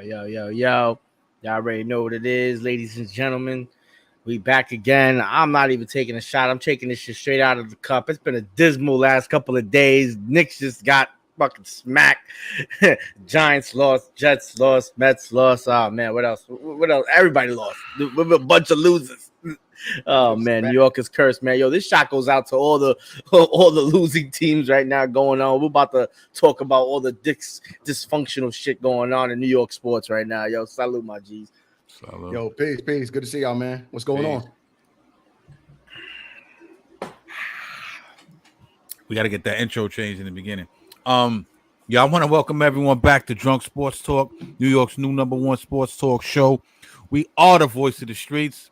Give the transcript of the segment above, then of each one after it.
Yo. Y'all already know what it is, ladies and gentlemen. We back again. I'm not even taking a shot. I'm taking this shit straight out of the cup. It's been a dismal last couple of days. Knicks just got fucking smacked. Giants lost, Jets lost, Mets lost. Oh man, what else? What else? Everybody lost. We're a bunch of losers. Oh man, New York is cursed, man. Yo, this shot goes out to all the losing teams right now going on. We're about to talk about all the dysfunctional shit going on in New York sports right now. Yo, salute my G's. Salute. Yo, peace. Good to see y'all, man. What's going on? We got to get that intro changed in the beginning. Yeah, I want to welcome everyone back to Drunk Sports Talk, New York's new #1 sports talk show. We are the voice of the streets.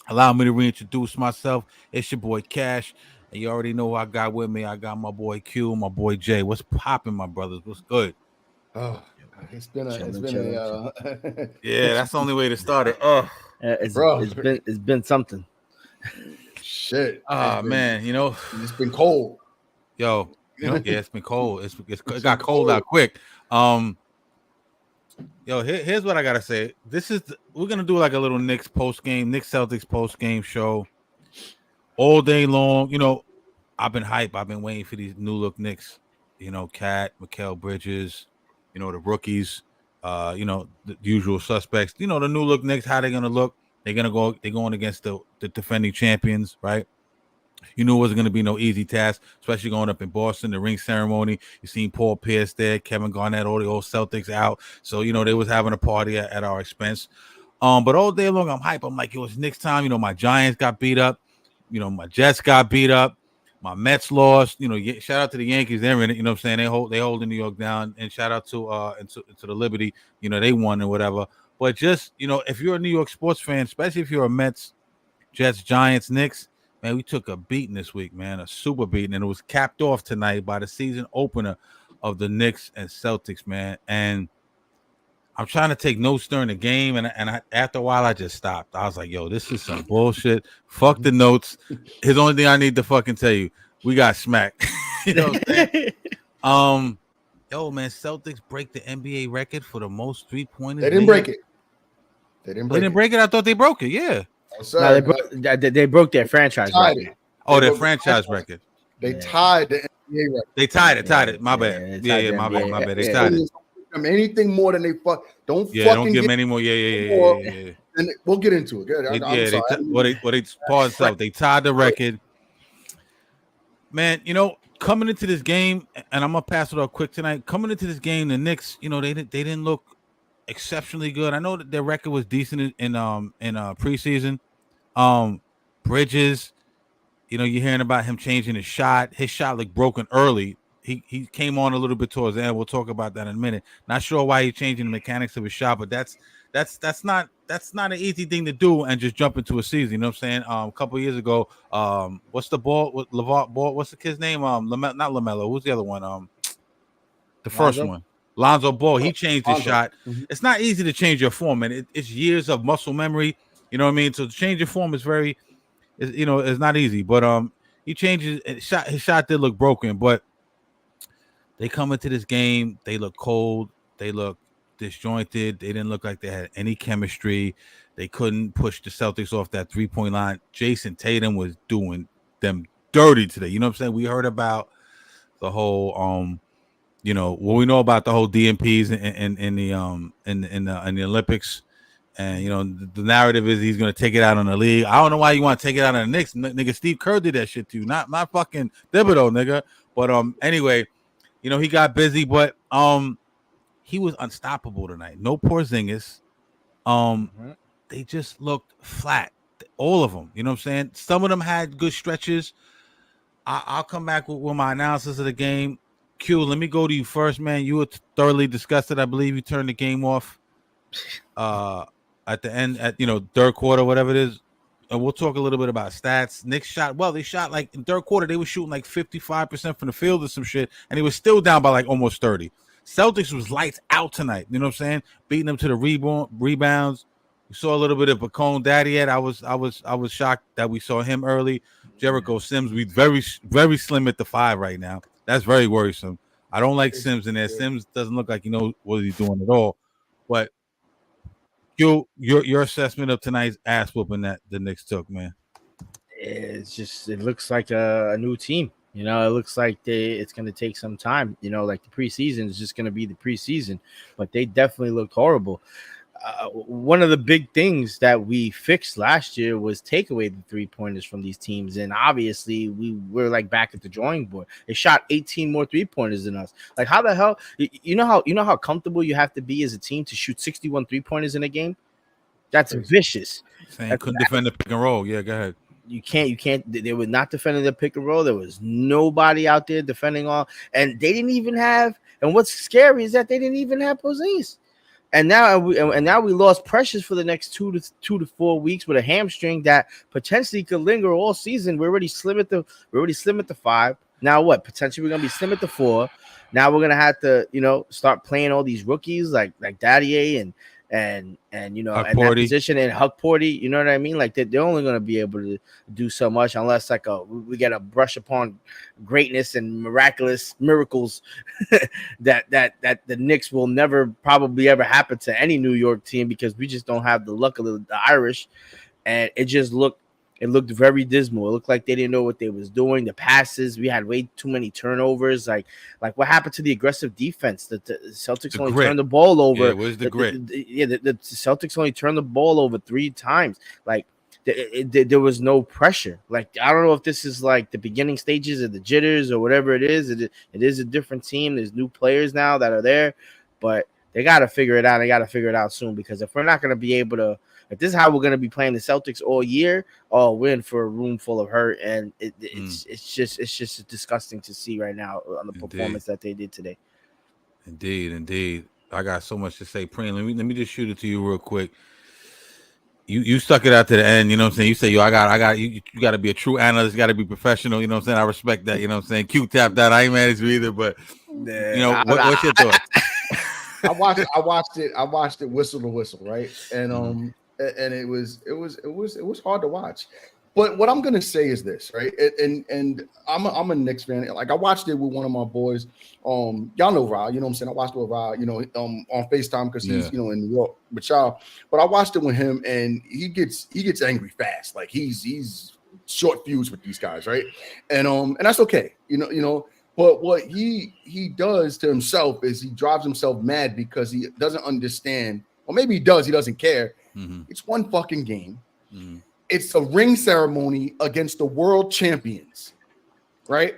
Allow me to reintroduce myself. It's your boy Cash, and you already know who I got with me. I got my boy Q, my boy Jay. What's popping, my brothers? What's good? Oh, it's been a yeah, that's the only way to start it. It's been something. Shit. Man, it's been cold. Yo, yeah, it's been cold. It got cold out quick. Yo, here's what I gotta say. We're gonna do like a little Knicks Celtics post game show all day long. I've been hype. I've been waiting for these new look Knicks. Cat, Mikal Bridges, the rookies, the usual suspects. The new look Knicks. How they gonna look? They're going against the defending champions, right? You knew it wasn't going to be no easy task, especially going up in Boston, the ring ceremony. You seen Paul Pierce there, Kevin Garnett, all the old Celtics out. So, they was having a party at our expense. But all day long, I'm hype. I'm like, it's Knicks time. My Giants got beat up. My Jets got beat up. My Mets lost. Shout out to the Yankees. They're in it. You know what I'm saying? They hold New York down. And shout out to the Liberty. They won and whatever. But just, if you're a New York sports fan, especially if you're a Mets, Jets, Giants, Knicks, man, we took a beating this week, man, a super beating, and it was capped off tonight by the season opener of the Knicks and Celtics, man. And I'm trying to take notes during the game, and after a while, I just stopped. I was like, yo, this is some bullshit. Fuck the notes. Here's the only thing I need to fucking tell you. We got smacked. You know what I'm saying? Yo, man, Celtics break the NBA record for the most three-pointers. They didn't break it. They didn't break it? I thought they broke it, yeah. No, they broke their franchise record. Their franchise record. They tied the NBA record. They tied it. My bad. My bad. They tied it. Anything more than they don't give them any more. Yeah. And we'll get into it. They paused out. They tied the record. Man, coming into this game, and I'm gonna pass it off quick tonight. Coming into this game, the Knicks, they didn't look exceptionally good. I know that their record was decent in preseason. Bridges, you're hearing about him changing his shot. His shot looked broken early. He came on a little bit towards the end. We'll talk about that in a minute. Not sure why he's changing the mechanics of his shot, but that's not an easy thing to do and just jump into a season. You know what I'm saying? A couple of years ago, what's the ball? What LeVar Ball? What's the kid's name? Not LaMelo. Who's the other one? The first one. Lonzo Ball, he changed his shot. Mm-hmm. It's not easy to change your form, and it's years of muscle memory. You know what I mean? So to change your form is it's not easy. But he changes his shot did look broken, but they come into this game, they look cold, they look disjointed, they didn't look like they had any chemistry. They couldn't push the Celtics off that 3-point line. Jason Tatum was doing them dirty today. You know what I'm saying? We heard about the whole we know about the whole DMPs in the Olympics, and the narrative is he's going to take it out on the league. I don't know why you want to take it out on the Knicks, nigga. Steve Kerr did that shit too, not fucking Thibodeau, nigga. But anyway, he got busy, but he was unstoppable tonight. No Porzingis. They just looked flat, all of them. You know what I'm saying? Some of them had good stretches. I'll come back with my analysis of the game. Q, let me go to you first, man. You were thoroughly disgusted. I believe you turned the game off at the end, at third quarter, whatever it is. And we'll talk a little bit about stats. Knicks shot well. They shot like in third quarter, they were shooting like 55% from the field or some shit, and he was still down by like almost 30. Celtics was lights out tonight. You know what I'm saying? Beating them to the rebounds. We saw a little bit of Bacone Daddy yet. I was shocked that we saw him early. Jericho Sims, we very, very slim at the 5 right now. That's very worrisome. I don't like Sims in there. Sims doesn't look like he knows what he's doing at all. But Your assessment of tonight's ass whooping that the Knicks took, man. It looks like a new team. You know, it looks like it's going to take some time. You know, like the preseason is just going to be the preseason, but they definitely looked horrible. One of the big things that we fixed last year was take away the 3-pointers from these teams, and obviously we're like back at the drawing board. They shot 18 more 3-pointers than us. Like, how the hell? You know how comfortable you have to be as a team to shoot 61 3-pointers in a game? That's vicious. Saying couldn't defend the pick and roll. Yeah, go ahead. You can't. They were not defending the pick and roll. There was nobody out there defending all, and they didn't even have. And what's scary is that they didn't even have Porzingis. And now we lost Precious for the next 2 to 4 weeks with a hamstring that potentially could linger all season. We're already slim at the 5. Now what? Potentially we're gonna be slim at the 4. Now we're gonna have to, start playing all these rookies like Daddier and that position and Huck Porty. You know what I mean? Like they're only gonna be able to do so much unless we get a brush upon greatness and miraculous miracles that the Knicks will never probably ever happen to any New York team, because we just don't have the luck of the Irish. And it looked very dismal. It looked like they didn't know what they was doing. The passes, we had way too many turnovers. Like what happened to the aggressive defense? The Celtics only turned the ball over. Yeah, where's the grit? The Celtics only turned the ball over 3 times. Like there was no pressure. Like, I don't know if this is like the beginning stages of the jitters or whatever it is. It is a different team. There's new players now that are there, but they got to figure it out. They got to figure it out soon, because if we're not going to be able to, if this is how we're going to be playing the Celtics all year, we're in for a room full of hurt, and it's just disgusting to see right now on the performance that they did today. Indeed. I got so much to say. Preem, let me just shoot it to you real quick. You stuck it out to the end, you know what I'm saying? You say, you got to be a true analyst, you got to be professional, you know what I'm saying? I respect that, you know what I'm saying? Q-tap that. I ain't mad at you either, but what's your thoughts? I watched it whistle to whistle, right? And and it was hard to watch. But what I'm gonna say is this, right? And I'm a Knicks fan. Like, I watched it with one of my boys. Y'all know Ra, you know what I'm saying? I watched it with Ra, on FaceTime, because he's in New York with y'all. But I watched it with him, and he gets angry fast. Like, he's short fuse with these guys, right? And that's okay, But what he does to himself is he drives himself mad because he doesn't understand, or maybe he does, he doesn't care. Mm-hmm. It's one fucking game. Mm-hmm. It's a ring ceremony against the world champions, right?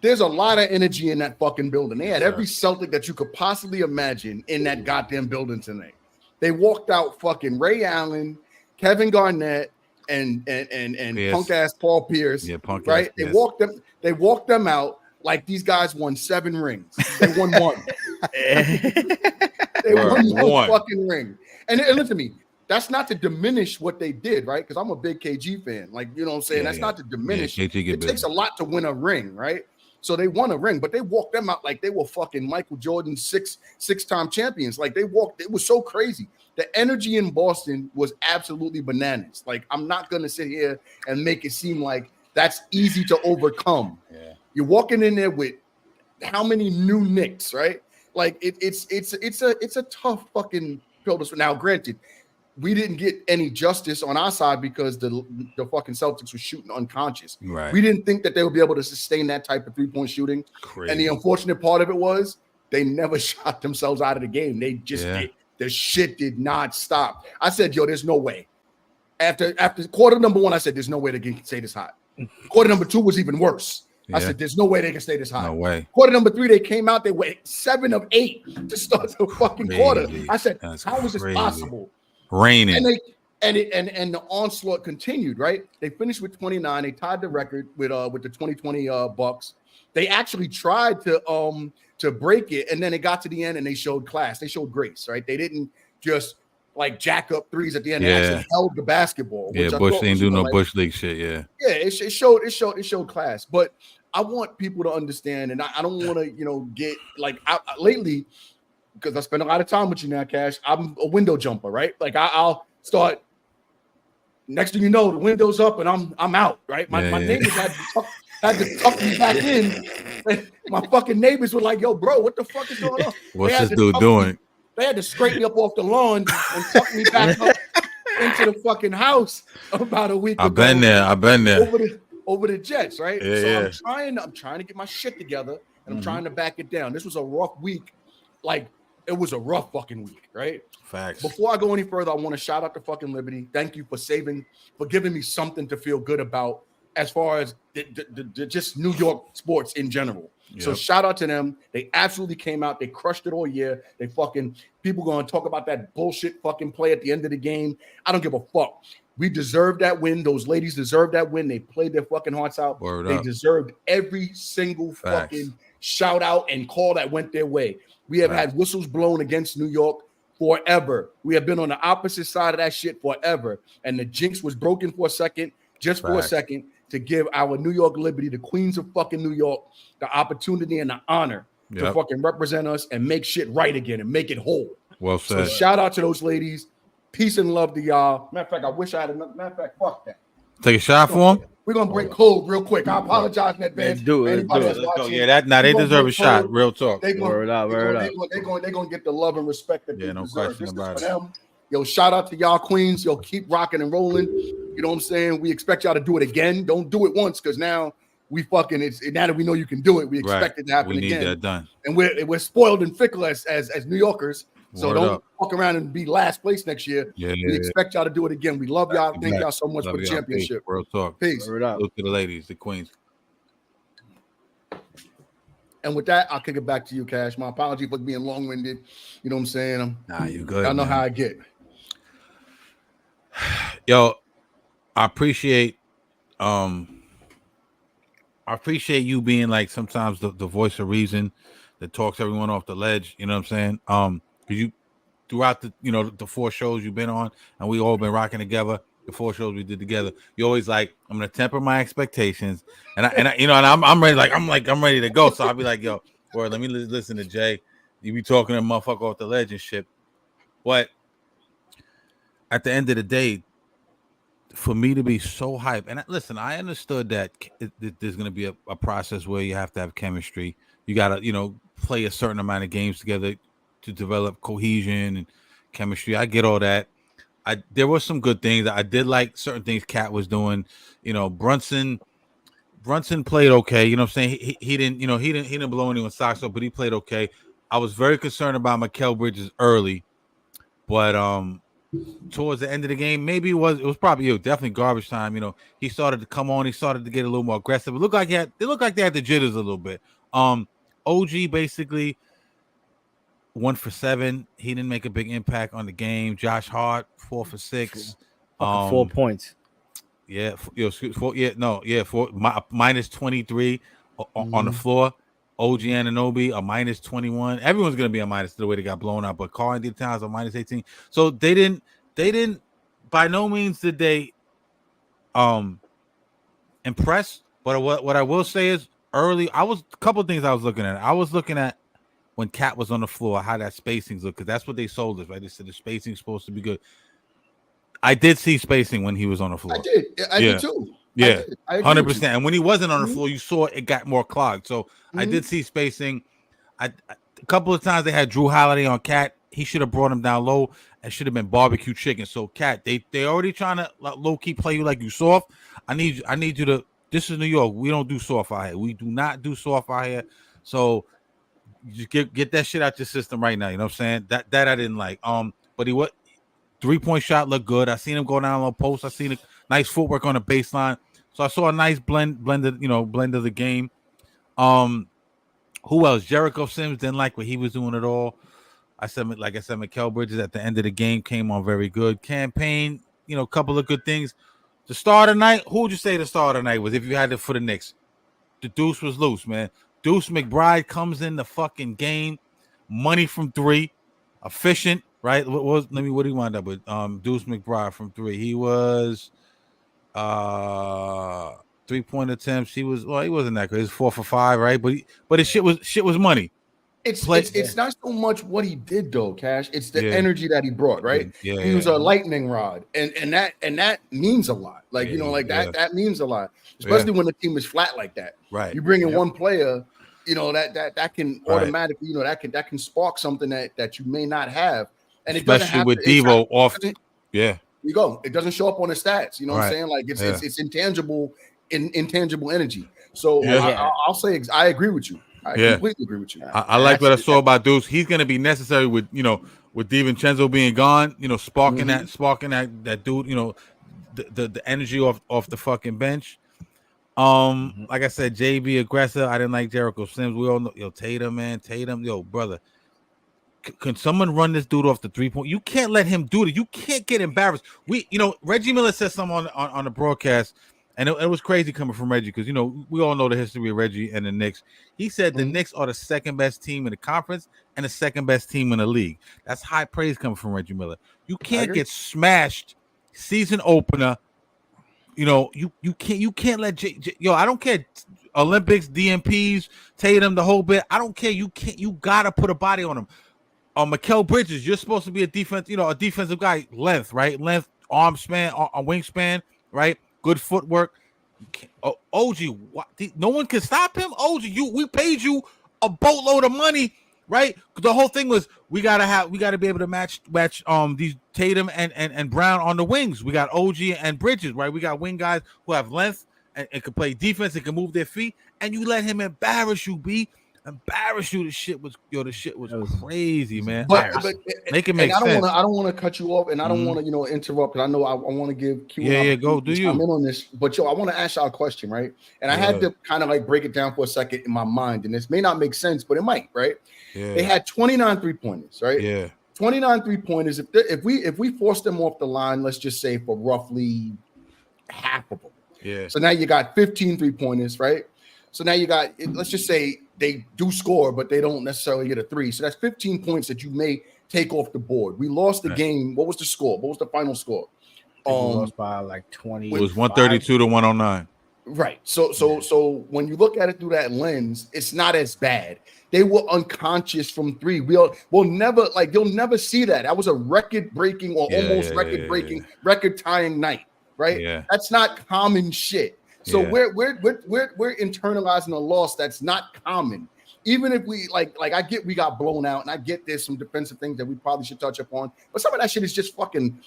There's a lot of energy in that fucking building. They had every Celtic that you could possibly imagine in that goddamn building tonight. They walked out fucking Ray Allen, Kevin Garnett, and punk ass Paul Pierce. Yeah, punk right? Ass, they walked them out like these guys won 7 rings. They won 1. They won one fucking ring. And listen to me. That's not to diminish what they did, right? Because I'm a big KG fan. Like, you know what I'm saying? That's not to diminish. It takes a lot to win a ring, right? So they won a ring, but they walked them out like they were fucking Michael Jordan six-time champions. Like, it was so crazy. The energy in Boston was absolutely bananas. Like, I'm not gonna sit here and make it seem like that's easy to overcome. Yeah. You're walking in there with how many new Knicks, right? Like, it's a tough fucking pill to swallow. Now, granted, we didn't get any justice on our side because the fucking Celtics were shooting unconscious. Right. We didn't think that they would be able to sustain that type of 3-point shooting. Crazy. And the unfortunate part of it was they never shot themselves out of the game. They just did. The shit did not stop. I said, yo, there's no way. After quarter number 1, I said, there's no way they can stay this hot. Quarter number 2 was even worse. Yeah. I said, there's no way they can stay this hot. No way. Quarter number 3, they came out, they went 7 of 8 to start the fucking quarter. I said, how is this possible? Raining. And the onslaught continued, right? They finished with 29. They tied the record with the 2020 Bucks. They actually tried to break it, and then it got to the end and they showed class. They showed grace, right? They didn't just like jack up threes at the end. They actually held the basketball. Yeah, Bush didn't do no Bush League shit. Yeah. Yeah, it showed class. But I want people to understand, and I don't want to, get like lately. Because I spend a lot of time with you now, Cash. I'm a window jumper, right? Like I'll start. Next thing you know, the window's up and I'm out, right? My neighbors had to tuck me back in. My fucking neighbors were like, "Yo, bro, what the fuck is going on?" What's this dude doing? They had to scrape me up off the lawn and tuck me back up into the fucking house about a week ago. I've been there. Over the Jets, right? Yeah, so yeah. I'm trying to get my shit together, and I'm Mhm. trying to back it down. This was a rough week. Like, it was a rough fucking week, right? Facts. Before I go any further, I want to shout out to fucking Liberty. Thank you for giving me something to feel good about as far as the just New York sports in general. Yep. So shout out to them. They absolutely came out. They crushed it all year. They fucking people going to talk about that bullshit fucking play at the end of the game. I don't give a fuck. We deserved that win. Those ladies deserved that win. They played their fucking hearts out. They deserved every single fucking shout out and call that went their way. We have had whistles blown against New York forever. We have been on the opposite side of that shit forever. And the jinx was broken for a second, just for a second, to give our New York Liberty, the queens of fucking New York, the opportunity and the honor to fucking represent us and make shit right again and make it whole. Well said. So shout out to those ladies. Peace and love to y'all. Matter of fact, I wish I had another. Matter of fact, fuck that. Take a shot for him. We're gonna break code real quick. I apologize in advance. Do it. Yeah, they deserve a shot. Real talk. They're gonna get the love and respect that they no deserve. question This about is it. for them. Yo, shout out to y'all queens. Yo, keep rocking and rolling. You know what I'm saying? We expect y'all to do it again. Don't do it once, because now we fucking now that we know you can do it, we expect it to happen again. We need that done. And we're spoiled and fickle as New Yorkers. So Word don't up. walk around and be last place next year. We expect y'all to do it again. We love y'all. Thank y'all so much for the championship. Real talk. Peace. Look to the ladies, the queens. And with that, I'll kick it back to you, Cash. My apology for being long-winded. You know what I'm saying? Nah, you good. I know how I get. Yo, I appreciate you being like sometimes the voice of reason that talks everyone off the ledge. You know what I'm saying? Because you throughout the 4 shows you've been on, and we all been rocking together. The 4 shows we did together, you always like, I'm gonna temper my expectations, and I'm ready. I'm ready to go. So I'll be like, yo, let me listen to Jay. You be talking to motherfucker off the ledge and shit. But at the end of the day, for me to be so hyped, and listen, I understood that there's gonna be a process where you have to have chemistry. You gotta, play a certain amount of games together to develop cohesion and chemistry. I get all that. There were some good things. I did like certain things Kat was doing. Brunson played okay. You know what I'm saying? He didn't blow anyone's socks up, but he played okay. I was very concerned about Mikal Bridges early, but towards the end of the game, maybe it was probably definitely garbage time. He started to come on. He started to get a little more aggressive. It looked like they had the jitters a little bit. OG basically 1 for 7. He didn't make a big impact on the game. Josh Hart 4 for 6. 4 points. Yeah, minus 23 on the floor. OG Anunoby a minus 21. Everyone's gonna be a minus the way they got blown out, but Carl Anthony Towns a minus 18. So they didn't. By no means did they impress. But what I will say is early, a couple of things I was looking at. I was looking at when Kat was on the floor, how that spacing's look, because that's what they sold us, right? They said the spacing's supposed to be good. I did see spacing when he was on the floor. I did too. Yeah, 100%. And when he wasn't on the floor, you saw it got more clogged. So I did see spacing. A couple of times they had Drew Holiday on Kat. He should have brought him down low. It should have been barbecue chicken. So Kat, they already trying to low key play you like you soft. I need you to. This is New York. We don't do soft out here. We do not do soft out here. So you get that shit out your system right now. You know what I'm saying? That I didn't like. But he 3-point shot looked good. I seen him go down low post. I seen a nice footwork on the baseline. So I saw a nice blend of the game. Who else? Jericho Sims didn't like what he was doing at all. Like I said, Mikal Bridges at the end of the game came on very good. Campaign, a couple of good things. The star of the night, who would you say the star of the night was if you had it for the Knicks? The deuce was loose, man. Deuce McBride comes in the fucking game. Money from 3. Efficient, right? What do you wind up with? Deuce McBride from 3. He was 3-point attempts. He wasn't that good. He was 4 for 5, right? But his shit was money. It's not so much what he did though, Cash. It's the energy that he brought, right? Yeah, he was a lightning rod, and that means a lot. That means a lot, especially when the team is flat like that. Right. You bring in one player that can Right. automatically, that can spark something that you may not have, and it doesn't Especially have with to, Devo off. Yeah, you go. It doesn't show up on the stats. You know what I'm Right. saying? Like it's Yeah. it's intangible, intangible energy. So Yeah. I'll say I agree with you. I Yeah. completely agree with you. I like what I saw about Deuce. He's going to be necessary with DiVincenzo being gone. Sparking that dude. The energy off the fucking bench. Like I said, JB aggressive. I didn't like Jericho Sims. We all know, Tatum, man, brother. Can someone run this dude off the 3-point? You can't let him do it. You can't get embarrassed. Reggie Miller said something on the broadcast, and it was crazy coming from Reggie because we all know the history of Reggie and the Knicks. He said the Knicks are the second best team in the conference and the second best team in the league. That's high praise coming from Reggie Miller. You can't get smashed season opener. You can't let I don't care. Olympics, DMPs, Tatum, the whole bit. I don't care. You gotta put a body on him. Mikal Bridges, you're supposed to be a defensive guy. Length, right? Length, arm span, wingspan, right? Good footwork. OG, no one can stop him. OG, we paid you a boatload of money, right? The whole thing was we gotta be able to match these Tatum and Brown on the wings. We got OG and Bridges, right? We got wing guys who have length and can play defense and can move their feet, and you let him embarrass you, B. Embarrass you. The shit was crazy, man. But make it make sense. I don't want to cut you off, and I don't want to interrupt. And I know I want to give Q. Go do you. I'm in on this, but I want to ask y'all a question, right? And I had to kind of like break it down for a second in my mind, and this may not make sense, but it might, right? Yeah. They had 29 3-pointers, right? Yeah. 29 3-pointers. If we force them off the line, let's just say for roughly half of them. Yeah. So now you got 15 3-pointers, right? So now you got, let's just say they do score, but they don't necessarily get a 3. So that's 15 points that you may take off the board. We lost the game. What was the score? What was the final score? We lost by like 20. It was 132 to 109. Right. So when you look at it through that lens, it's not as bad. They were unconscious from 3. We'll never, like, you'll never see that. That was a record-breaking or almost record-breaking, record-tying night, right? Yeah. That's not common shit. So we're internalizing a loss that's not common. Even if we I get we got blown out, and I get there's some defensive things that we probably should touch upon, but some of that shit is just fucking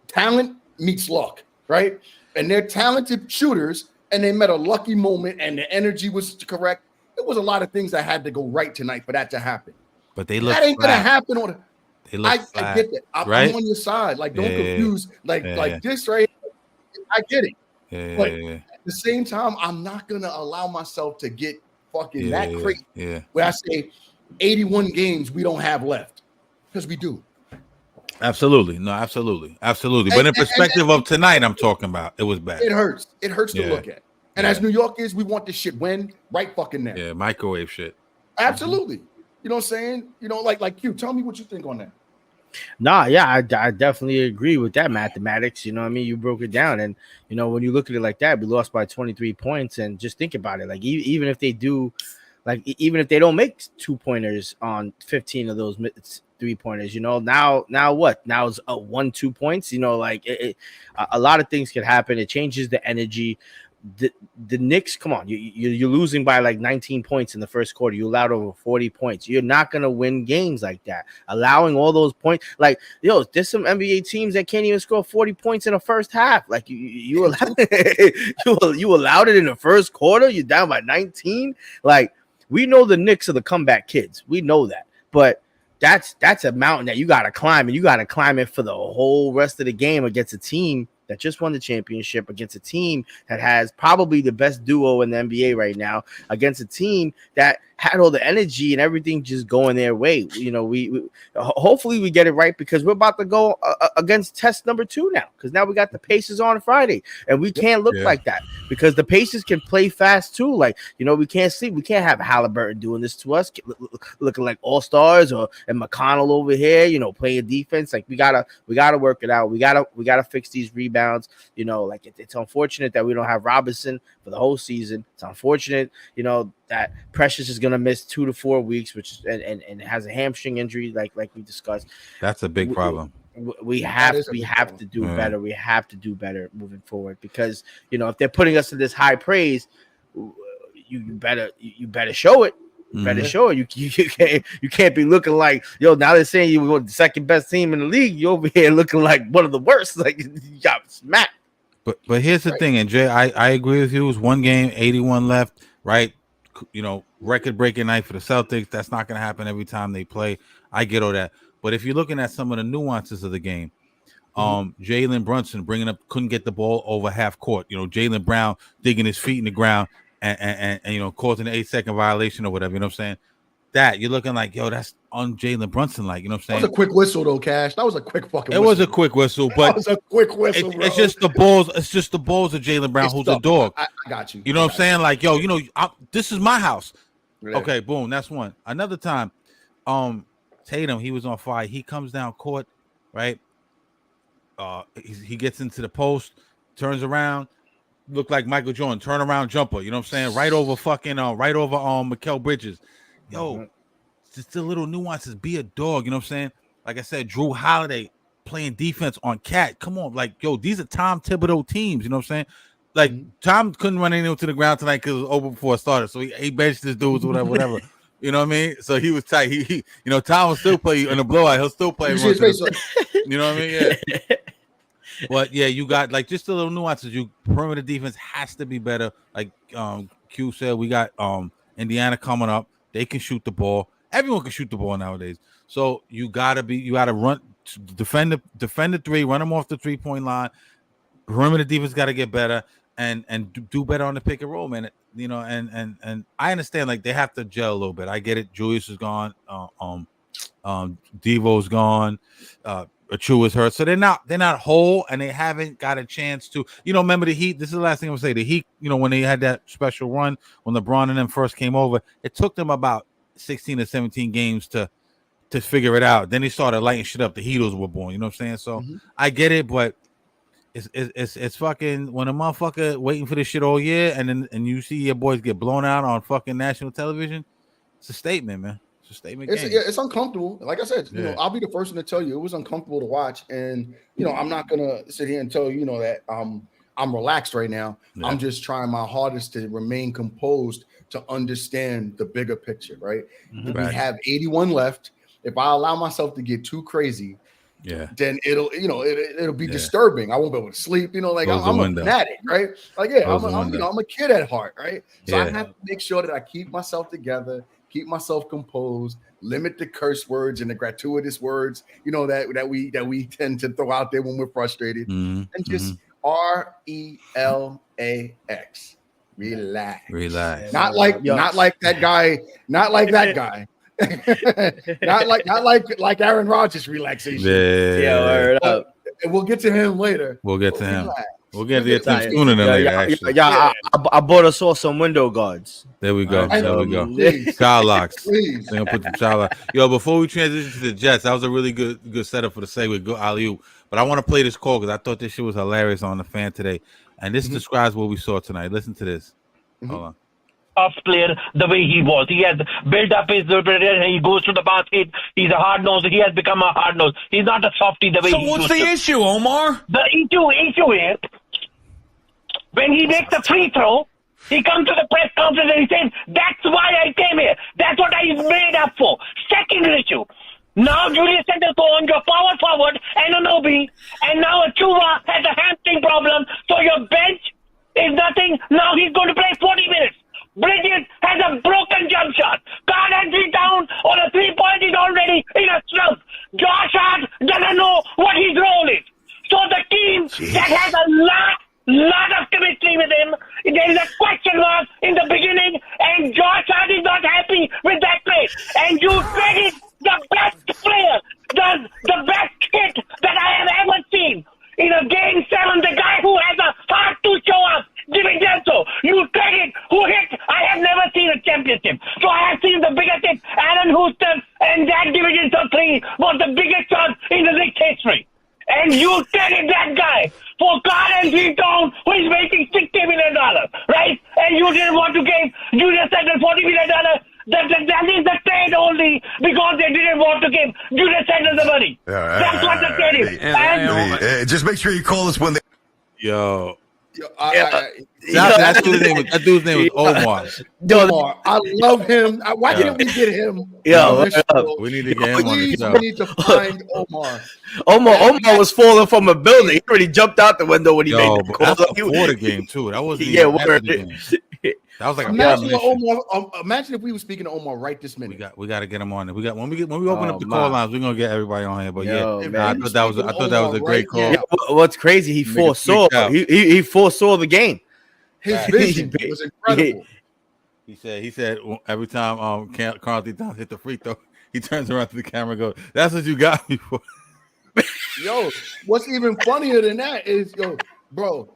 talent meets luck, right? And they're talented shooters, and they met a lucky moment, and the energy was correct. It was a lot of things that had to go right tonight for that to happen. But they look that ain't gonna happen on. I get that. I'm on your side. Like, don't confuse like this right here. I get it. But at the same time, I'm not gonna allow myself to get fucking that crazy. Where I say 81 games we don't have left, because we do. Absolutely. No, absolutely. But in perspective of tonight, I'm talking about, it was bad. It hurts. It hurts to look at. And as New Yorkers, we want this shit when right fucking now. Yeah, microwave shit. Absolutely. You know what I'm saying? Like Q, tell me what you think on that. Nah, yeah, I definitely agree with that mathematics. You know what I mean? You broke it down. And, when you look at it like that, we lost by 23 points. And just think about it. Like, even if they do, even if they don't make 2-pointers on 15 of those 3-pointers, now what? Now it's 1-2 points. A lot of things can happen. It changes the energy. The Knicks, come on, you're losing by like 19 points in the first quarter. You allowed over 40 points. You're not gonna win games like that. Allowing all those points, there's some NBA teams that can't even score 40 points in the first half. Like you allowed you allowed it in the first quarter. You're down by 19. Like, we know the Knicks are the comeback kids. We know that, but that's a mountain that you gotta climb, and you gotta climb it for the whole rest of the game against a team that just won the championship, against a team that has probably the best duo in the NBA right now, against a team that had all the energy and everything just going their way. We hopefully we get it right, because we're about to go against test number 2 now, because now we got the Pacers on Friday, and we can't look like that, because the Pacers can play fast too. We can't have Halliburton doing this to us, looking like all-stars, and McConnell over here, playing defense. Like, we gotta work it out. We gotta fix these rebounds. It's unfortunate that we don't have Robinson for the whole season. It's unfortunate, that Precious is gonna miss 2 to 4 weeks, which and has a hamstring injury, like we discussed. That's a big problem. We have to do better. We have to do better moving forward, because if they're putting us in this high praise, you better show it. Better show it. You can't be looking like, yo, now they're saying you were the second best team in the league. You over here looking like one of the worst. Like you got smacked. But here's the thing, and Jay, I agree with you. It was one game, 81 left, right? You know, record-breaking night for the Celtics. That's not going to happen every time they play. I get all that. But if you're looking at some of the nuances of the game, Jalen Brunson couldn't get the ball over half court. You know, Jaylen Brown digging his feet in the ground and you know, causing an 8-second violation or whatever. You know what I'm saying? That you're looking like, yo, that's on Jalen Brunson. Like, you know what I'm saying? That was a quick whistle, though, Cash. That was a quick fucking. It was a quick whistle, but that was a quick whistle. It's just the balls. It's just the balls of Jaylen Brown, who's a dog. I got you. You know what I'm saying? Like, yo, you know, this is my house. Yeah. Okay, boom. That's one. Another time, Tatum, he was on fire. He comes down court, right? He gets into the post, turns around, look like Michael Jordan, turnaround jumper. You know what I'm saying? Right over Mikal Bridges. Yo, just the little nuances. Be a dog. You know what I'm saying? Like I said, Drew Holiday playing defense on Cat. Come on, like, yo, these are Tom Thibodeau teams. You know what I'm saying? Like, Tom couldn't run anyone to the ground tonight because it was over before it started. So he benched his dudes, whatever. You know what I mean? So he was tight. He you know, Tom will still play in a blowout. He'll still play. You know what I mean? Yeah. But yeah, you got like just the little nuances. Perimeter defense has to be better. Like Q said, we got Indiana coming up. They can shoot the ball. Everyone can shoot the ball nowadays. So you gotta run, defend the three, run them off the 3-point line. Perimeter defense got to get better and do better on the pick and roll, man. You know, and I understand like they have to gel a little bit. I get it. Julius is gone. Devo's gone. Achua is hurt, so they're not whole, and they haven't got a chance to. You know, remember the Heat. This is the last thing I'm gonna say. The Heat, you know, when they had that special run when LeBron and them first came over, it took them about 16 or 17 games to figure it out. Then they started lighting shit up. The Heatles were born. You know what I'm saying? So I get it, but it's fucking when a motherfucker waiting for this shit all year, and you see your boys get blown out on fucking national television. It's a statement, man. It's a statement. It's uncomfortable. Like I said, you know, I'll be the first one to tell you it was uncomfortable to watch, and you know, I'm not gonna sit here and tell you know that I'm relaxed right now. Yeah. I'm just trying my hardest to remain composed to understand the bigger picture. Right? We have 81 left. If I allow myself to get too crazy, then it'll be disturbing. I won't be able to sleep. You know, like I'm a fanatic, right? Like I'm a kid at heart, right? So I have to make sure that I keep myself together, keep myself composed, limit the curse words and the gratuitous words, you know, that we tend to throw out there when we're frustrated, and just RELAX, relax. Not like that guy. Not like that guy. not like Aaron Rodgers relaxation. Word up. And we'll get to him later. We'll get to him. We'll get to Tim Schooner later. I bought us all some window guards. There we go. Child locks. They're gonna put the child lock. Yo, before we transition to the Jets, that was a really good setup for the segue. Go alley-oop. But I want to play this call because I thought this shit was hilarious on the fan today. And this describes what we saw tonight. Listen to this. Hold on. Tough player the way he was. He has built up his and he goes to the basket. He's a hard nose. He has become a hard nose. He's not a softie the way he what's the issue, Omar? The issue is when he makes a free throw, he comes to the press conference and he says, "That's why I came here. That's what I made up for." Second issue. Now Julius Randle, your power forward, Anunoby, and now Achua has a hamstring problem. So your bench is nothing. Now he's going to play 40 minutes. Bridges has a broken jump shot. Garland down on a 3-point. He's already in a slump. Josh Hart doesn't know what his role is. So the team that has a lot of chemistry with him, there is a question mark in the beginning, and Josh Hart is not happy with that play. And you traded the best player, the best hit that I have ever seen. In a game 7, the guy who has a heart to show up, Jimmy Genso, you traded who hit. I have never seen a championship. So I have seen the biggest hit. Aaron Houston and that division of 3 was the biggest shot in the Knicks history. And you traded that guy for Garland Town, who is making $60 million, right? And you didn't want to give Julius Randle $40 million. That is the trade only because they didn't want to give Julius Randle the money. That's what the trade is. Just make sure you call us when they. Yo, Yo, That dude's name was Omar. Omar, I love him. Why can't we get him? Yo, we need to get him on the Please, show. we need to find Omar. Omar was falling from a building. He already jumped out the window when he made the call. That's before the game too. That wasn't Yeah, even after the game. That was like imagine imagine if we were speaking to Omar right this minute. We got to get him on there. When we open up the call lines, we're gonna get everybody on here. But I thought that was a great call. Yeah, what's crazy? He foresaw. He foresaw the game. His vision was incredible. He said every time Carlton Towns hit the free throw, he turns around to the camera and goes, "That's what you got me for." Yo, what's even funnier than that is, bro,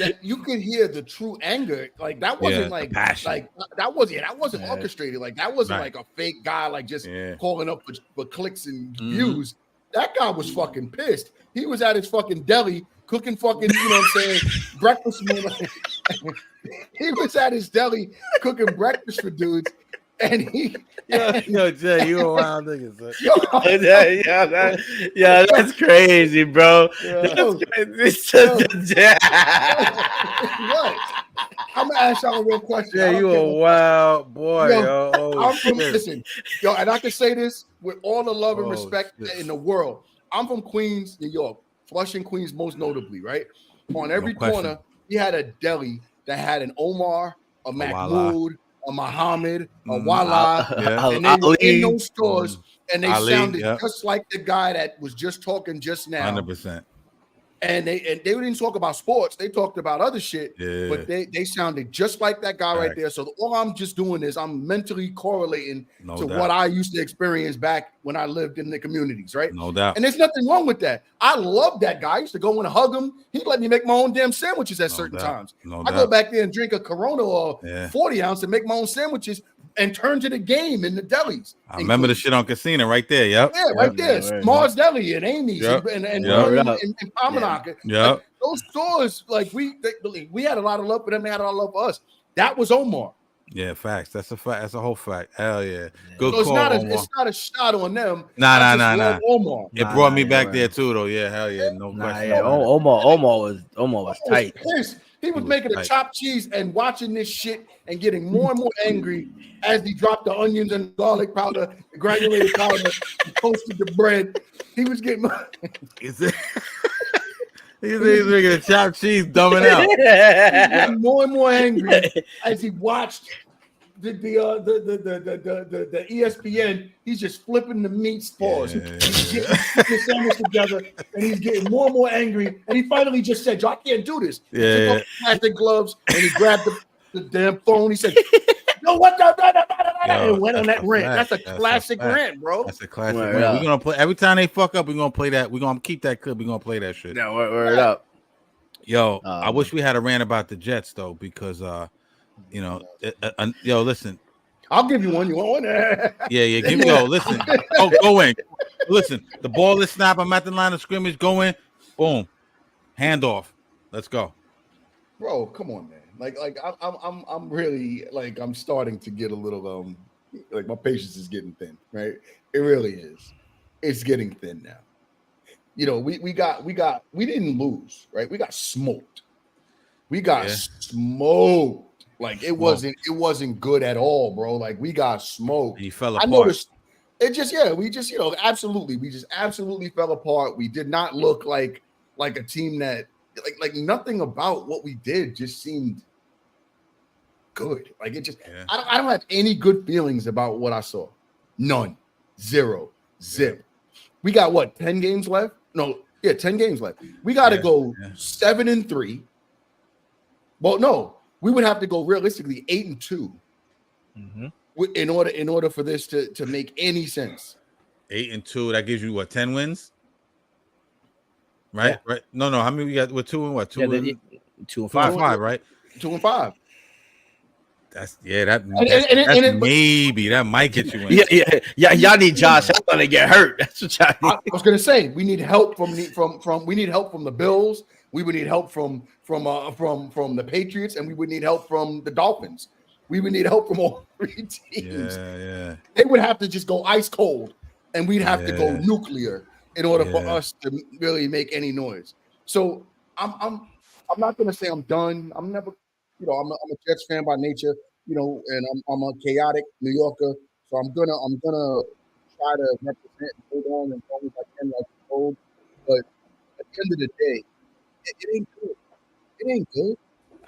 that you could hear the true anger. Like that wasn't that wasn't orchestrated. Like that wasn't like a fake guy, like just calling up for clicks and views. That guy was fucking pissed. He was at his fucking deli cooking fucking, you know what I'm saying, breakfast. He was at his deli cooking breakfast for dudes. And yo, Jay, you a wild nigga, son. That's crazy, bro. What? I'm gonna ask y'all a real question. Yeah, you a wild boy, yo. Listen, and I can say this with all the love and respect in the world. I'm from Queens, New York, Flushing, Queens, most notably, right? On every corner, we had a deli that had an Omar, a Mahmoud, a Muhammad, a Walla, and they were in those stores, and they sounded just like the guy that was just talking just now. 100%. And they didn't talk about sports; they talked about other shit. Yeah. But they sounded just like that guy right there. So all I'm just doing is I'm mentally correlating to what I used to experience back when I lived in the communities, right? No doubt. And there's nothing wrong with that. I love that guy. I used to go and hug him. He'd let me make my own damn sandwiches at certain times. I go back there and drink a Corona or 40 ounce and make my own sandwiches and turn to the game in the delis. I remember the shit on Casino right there. Yep. Yeah, right there. Mars Deli and Amy's and Promenade. Yeah. Those stores, like we had a lot of love for them. They had a lot of love for us. That was Omar. Yeah, facts. That's a fact. That's a whole fact. Hell yeah. Good so call. It's not a shot on them. Nah. Omar. It brought me back there too, though. Yeah, hell yeah. No question. Yeah. Omar was tight. He was making a chopped cheese and watching this shit and getting more and more angry as he dropped the onions and garlic powder, the granulated powder, and toasted the bread. He was getting He's making a chopped cheese, dumbing out. He was getting more and more angry as he watched the ESPN. He's just flipping the meat spars. He's getting the sandwich together, and he's getting more and more angry. And he finally just said, "Yo, I can't do this." He took off the plastic gloves and he grabbed the damn phone. He said, "Yo, what the?" And went on that rant. That's a classic rant, bro. That's a classic rant. We're gonna play every time they fuck up. We're gonna play that. We're gonna keep that clip. We're gonna play that shit. No, word up. Yo, I wish we had a rant about the Jets though, because yo, listen. I'll give you one. You want one? Yeah. Give me. Listen. Go in. Listen. The ball is snap. I'm at the line of scrimmage. Go in. Boom. Handoff. Let's go. Bro, come on, man. Like I'm really like I'm starting to get a little like my patience is getting thin, right? It really is. It's getting thin now. You know, we didn't lose, right? We got smoked. We got smoked. Like it wasn't good at all, bro. Like we got smoked. He fell apart. I noticed it just absolutely. We just absolutely fell apart. We did not look like a team that like nothing about what we did just seemed good. Like it just I don't have any good feelings about what I saw. None. Zero. Zip. We got what, 10 games left? No, 10 games left. We got to go 7-3. Well, no. We would have to go realistically 8-2 in order for this to make any sense. 8-2, that gives you what, 10 wins? Right? Yeah. Right. No. How many we got? We're 2 and what? 2 and 5, right? 2-5. That's maybe that might get you in. Yeah. Y'all need Josh Allen to get hurt. That's what y'all need. I was gonna say we need help from we need help from the Bills. We would need help from the Patriots, and we would need help from the Dolphins. We would need help from all three teams. Yeah. They would have to just go ice cold, and we'd have to go nuclear in order for us to really make any noise. So I'm I'm not gonna say I'm done. I'm never, I'm a Jets fan by nature, and I'm a chaotic New Yorker, so I'm gonna try to represent and hold on as long as I can, like you told. But at the end of the day, it ain't good. It ain't good.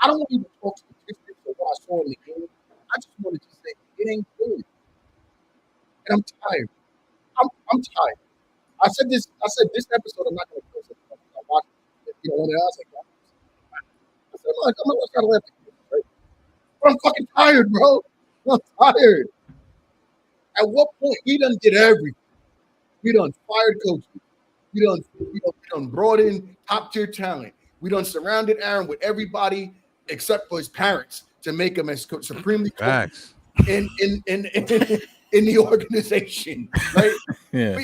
I don't want to even talk statistics or what I saw in the game. I just wanted to say it ain't good, and I'm tired. I'm tired. I said this episode. I'm not gonna post it. I watched it. When I was like, I said, I'm not gonna let it, right? But I'm fucking tired, bro. I'm tired. At what point we done did everything? We done fired coaches. We done brought in top tier talent. We done surrounded Aaron with everybody except for his parents to make him as supremely Facts. in the organization, right? Yeah.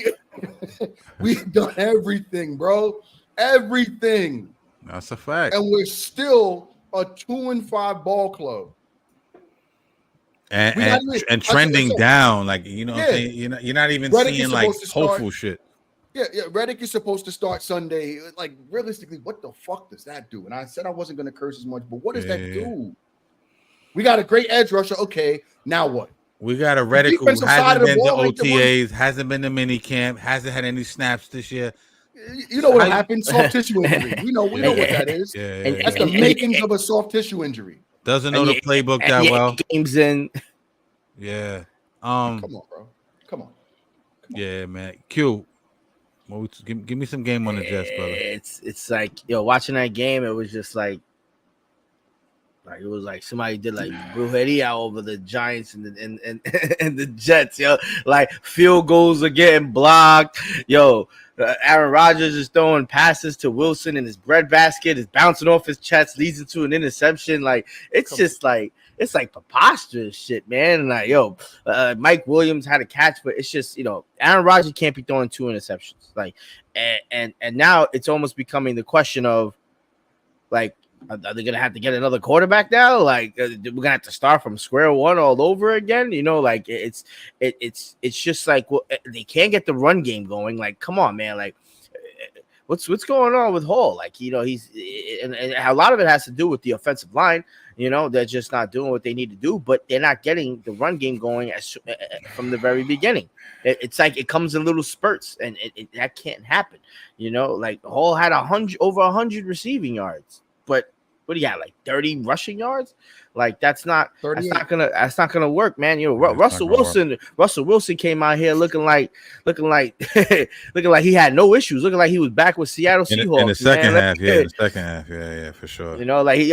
We've done everything, bro. Everything. That's a fact. And we're still a 2-5 ball club. And trending down, like what I'm saying? You're not even Reddick seeing like hopeful shit. Yeah. Reddick is supposed to start Sunday. Like realistically, what the fuck does that do? And I said I wasn't going to curse as much, but what does that do? We got a great edge rusher. Okay, now what? We got a Reddick who hasn't been to OTAs, hasn't been to mini camp, hasn't had any snaps this year. You know what happened? Soft tissue injury. We know what that is. That's the makings of a soft tissue injury. Doesn't know the playbook that well. Games in. Yeah. Come on, bro. Come on. Yeah, man. Q. Well, give me some game on the Jets, brother. It's like watching that game. It was just like it was like somebody did like brujeria over the Giants and the Jets. Like field goals are getting blocked. Aaron Rodgers is throwing passes to Wilson and his breadbasket is bouncing off his chest, leads into an interception. Like it's preposterous shit, man. Like Mike Williams had a catch, but it's just Aaron Rodgers can't be throwing 2 interceptions. Like and now it's almost becoming the question of like, are they gonna have to get another quarterback now? Like we're gonna have to start from square one all over again. Like it's just like they can't get the run game going. Like, come on, man. Like, what's going on with Hall? Like, he's and a lot of it has to do with the offensive line. They're just not doing what they need to do, but they're not getting the run game going from the very beginning. It's like it comes in little spurts, and that can't happen. Like Hall had over 100 receiving yards, but what do you got? Like 30 rushing yards? Like that's not gonna work, man. Russell Wilson came out here looking like he had no issues, looking like he was back with Seattle Seahawks in the second half. Yeah, in the second half. Yeah, for sure. Like he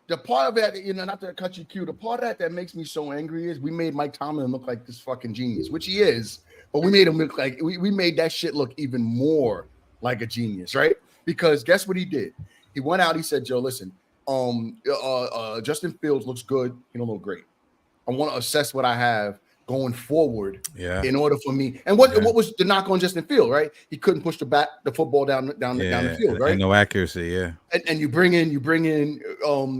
the part of that, not to cut you, Q, the part of that makes me so angry is we made Mike Tomlin look like this fucking genius, which he is, but we made him look like we made that shit look even more like a genius, right? Because guess what he did? He went out. He said, "Joe, listen, Justin Fields looks good. He don't look great. I want to assess what I have going forward. In order for me. And what was the knock on Justin Fields? Right? He couldn't push the football down the field. Right? And no accuracy. Yeah. And you bring in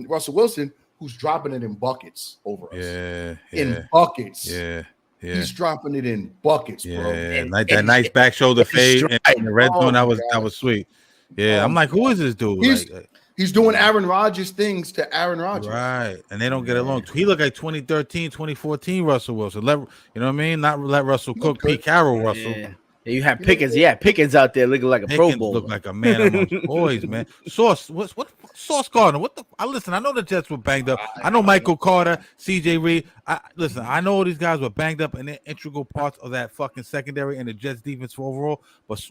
Russell Wilson, who's dropping it in buckets over us. In buckets. Yeah. He's dropping it in buckets, bro. Yeah, like that nice back shoulder fade in the red zone. That was sweet. Yeah, I'm like, who is this dude? He's doing Aaron Rodgers things to Aaron Rodgers. Right, and they don't get along. He looked like 2013, 2014 Russell Wilson. You know what I mean? Not let Russell cook. Pete Carroll Russell. Yeah. You have Pickens. Yeah, Pickens out there looking like a Pro Bowl. Look like a man amongst boys, man. Sauce, what Sauce Gardner? Listen, I know the Jets were banged up. I know Michael Carter, CJ Reed. I know all these guys were banged up and they're integral parts of that fucking secondary and the Jets defense overall. But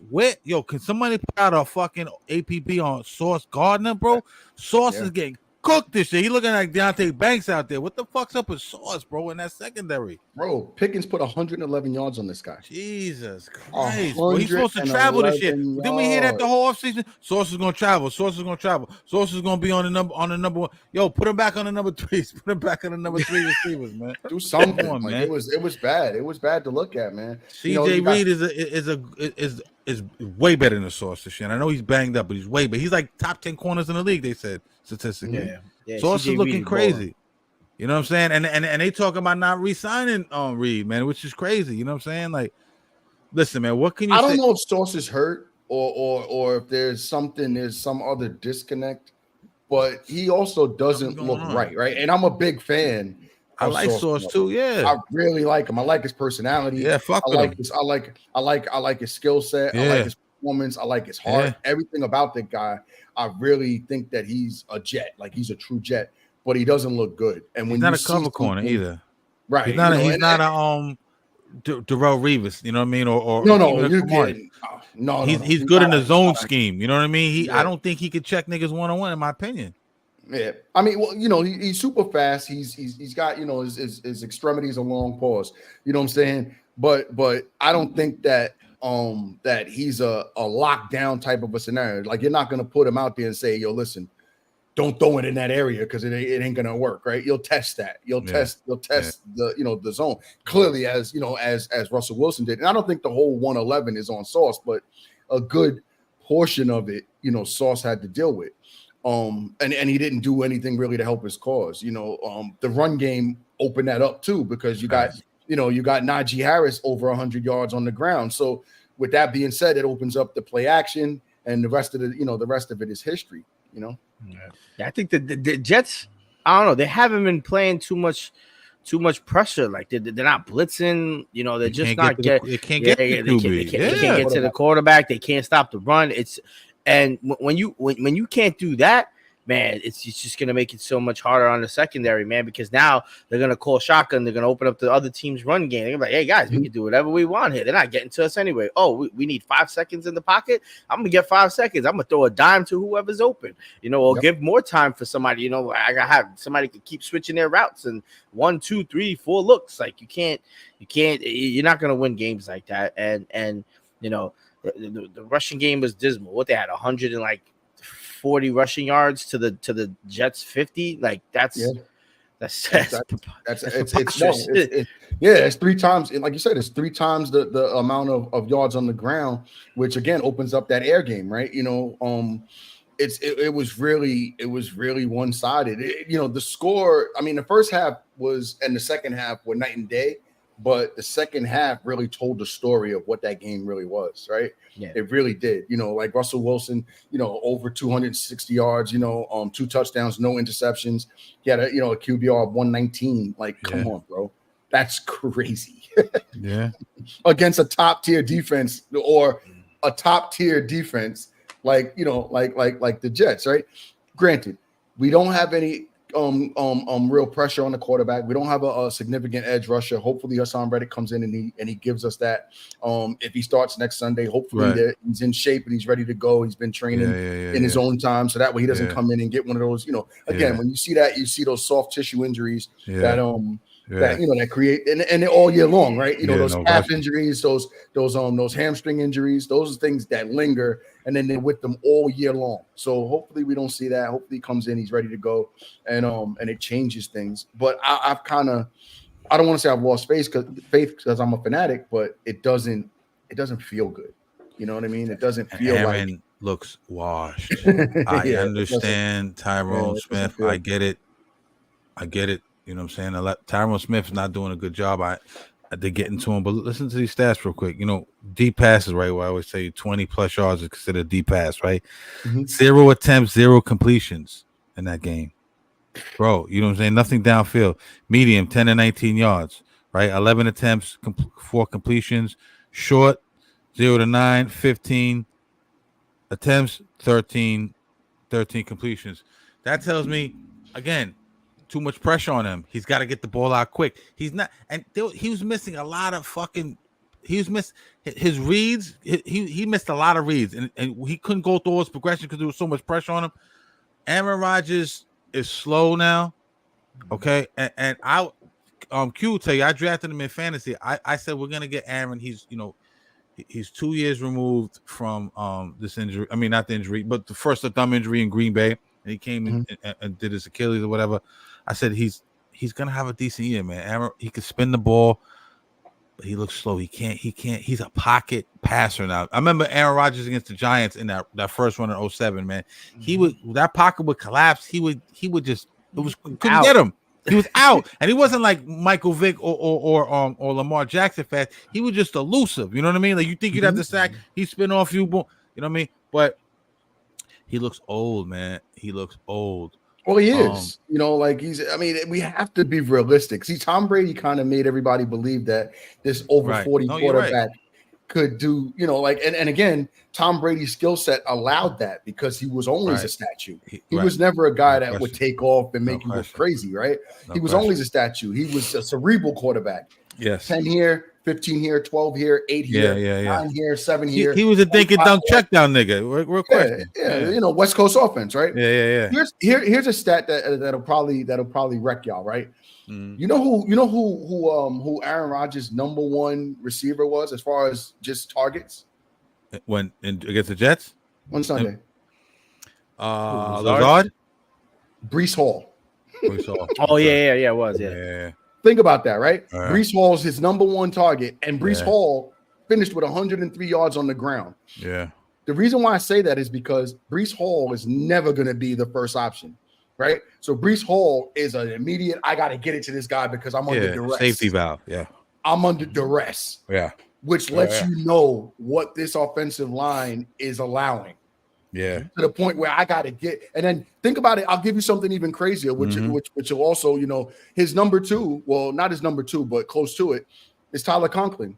can somebody put out a fucking APB on Sauce Gardner, bro? Sauce is getting cooked this year. He looking like Deontay Banks out there. What the fuck's up with Sauce, bro, in that secondary? Bro, Pickens put 111 yards on this guy. Jesus Christ. Bro, he's supposed to travel this year. Didn't we hear that the whole offseason? Sauce is going to travel. Sauce is going to be on the number one. Yo, put him back on the number 3s. Put him back on the number 3 receivers, man. Do something, on, man. It was bad. It was bad to look at, man. CJ Reed is way better than Sauce this year. And I know he's banged up, but he's way better. He's like top 10 corners in the league, they said statistically. Yeah. Sauce is looking crazy. You know what I'm saying? And they talk about not re-signing Reed, man, which is crazy. You know what I'm saying? Like, listen, man, what can you say? I don't know if Sauce is hurt or if there's some other disconnect. But he also doesn't look right. And I'm a big fan. I like Sauce too. Yeah, I really like him. I like his personality. Yeah, fuck with him. I like his skill set. I like his performance. I like his heart. Yeah. Everything about that guy. I really think that he's a Jet. Like he's a true Jet. But he doesn't look good. And when he's not a cover corner either. Right. He's not a Darrell Reeves. You know what I mean? Or no, you're kidding. No, he's good in the zone scheme. You know what I mean? I don't think he could check niggas 1-on-1, in my opinion. Yeah, I mean, well, he's super fast. He's got his extremities a long pause. You know what I'm saying? But I don't think that that he's a lockdown type of a scenario. Like you're not gonna put him out there and say, yo, listen, don't throw it in that area because it ain't gonna work, right? You'll test that. You'll test the the zone clearly as Russell Wilson did. And I don't think the whole 111 is on Sauce, but a good portion of it, Sauce had to deal with. And he didn't do anything really to help his cause. The run game opened that up too because you got Najee Harris over 100 yards on the ground. So with that being said, it opens up the play action, and the rest of it is history. Yeah, I think the Jets, I don't know, they haven't been playing too much pressure. Like they're not blitzing. They're just not getting. They can't get to the quarterback. They can't stop the run. And when you can't do that, man, it's just gonna make it so much harder on the secondary, man. Because now they're gonna call shotgun. They're gonna open up the other team's run game. They're gonna be like, hey guys, we can do whatever we want here. They're not getting to us anyway. Oh, we need 5 seconds in the pocket. I'm gonna get 5 seconds. I'm gonna throw a dime to whoever's open. Or give more time for somebody. I gotta have somebody could keep switching their routes and 1, 2, 3, 4 looks. Like you're not gonna win games like that. And the rushing game was dismal. What they had 140 rushing yards to the Jets 50. Like that's 3 times. And like you said, it's 3 times the amount of yards on the ground, which again opens up that air game, right? It was really one-sided. The score. I mean, the first half and the second half were night and day. But the second half really told the story of what that game really was, right? Yeah. It really did. Like Russell Wilson, over 260 yards, 2 touchdowns, no interceptions. He had a QBR of 119. Like, come on, bro. That's crazy. Yeah. Against a top-tier defense or a top-tier defense like the Jets, right? Granted, we don't have any real pressure on the quarterback. We don't have a significant edge rusher. Hopefully Hassan Reddick comes in and he gives us that. If he starts next Sunday, hopefully he's in shape and he's ready to go. He's been training in his own time, so that way he doesn't come in and get one of those. Again, when you see that, you see those soft tissue injuries that create and all year long, right? Those calf injuries, those hamstring injuries, those are things that linger, and then they're with them all year long. So hopefully we don't see that. Hopefully he comes in, he's ready to go, and it changes things. But I don't want to say I've lost faith because I'm a fanatic, but it doesn't feel good. You know what I mean? It doesn't feel Aaron like looks washed. I understand Tyrone Smith. I get it. You know what I'm saying? Tyrone Smith's not doing a good job. They're getting to him. But listen to these stats real quick. Deep passes, right? Where I always say 20 plus yards is considered a deep pass, right? Mm-hmm. 0 attempts, 0 completions in that game. Bro, you know what I'm saying? Nothing downfield. Medium, 10 to 19 yards, right? 11 attempts, 4 completions. Short, 0 to 9, 15 attempts, 13 completions. That tells me, again, too much pressure on him. He's got to get the ball out quick. He's not, and he was missing a lot of fucking. He was missed his reads. He missed a lot of reads, and he couldn't go through his progression because there was so much pressure on him. Aaron Rodgers is slow now. Okay, and I Q will tell you, I drafted him in fantasy. I said we're gonna get Aaron. He's 2 years removed from this injury. I mean, not the injury, but the first thumb injury in Green Bay. And he came and did his Achilles or whatever. I said he's gonna have a decent year, man. Aaron, he can spin the ball, but he looks slow. He can't. He's a pocket passer now. I remember Aaron Rodgers against the Giants in that first one in 2007, man. That pocket would collapse. He would just couldn't get him. He was out, and he wasn't like Michael Vick or Lamar Jackson fast. He was just elusive. You know what I mean? Like you think you'd have the sack, he spin off you. You know what I mean? But he looks old, man. He looks old. Well, he is. Like I mean, we have to be realistic. See, Tom Brady kind of made everybody believe that this over 40 quarterback could do, and again, Tom Brady's skill set allowed that because he was always a statue. He was never a guy that would take off and make you look crazy, right? He was always a statue. He was a cerebral quarterback. Yes. 10 here, 15 here, 12 here, 8 here, 9 here, 7 here. He was a dink and dunk check down nigga. Real question. Yeah, West Coast offense, right? Yeah. Here's a stat that'll probably wreck y'all, right? Mm. You know who Aaron Rodgers' number one receiver was as far as just targets? When against the Jets? On Sunday. Lazard? Breece Hall. Oh, yeah, it was, yeah. Think about that, right? Breece Hall's his number one target, and Breece Hall finished with 103 yards on the ground. Yeah. The reason why I say that is because Breece Hall is never going to be the first option, right? So Breece Hall is an immediate, I got to get it to this guy because I'm under duress. Safety valve, yeah. I'm under duress. Yeah. Which lets you know what this offensive line is allowing. Yeah. To the point where I got to get, and then think about it. I'll give you something even crazier, which will also, his number two, well, not his number two, but close to it, is Tyler Conklin.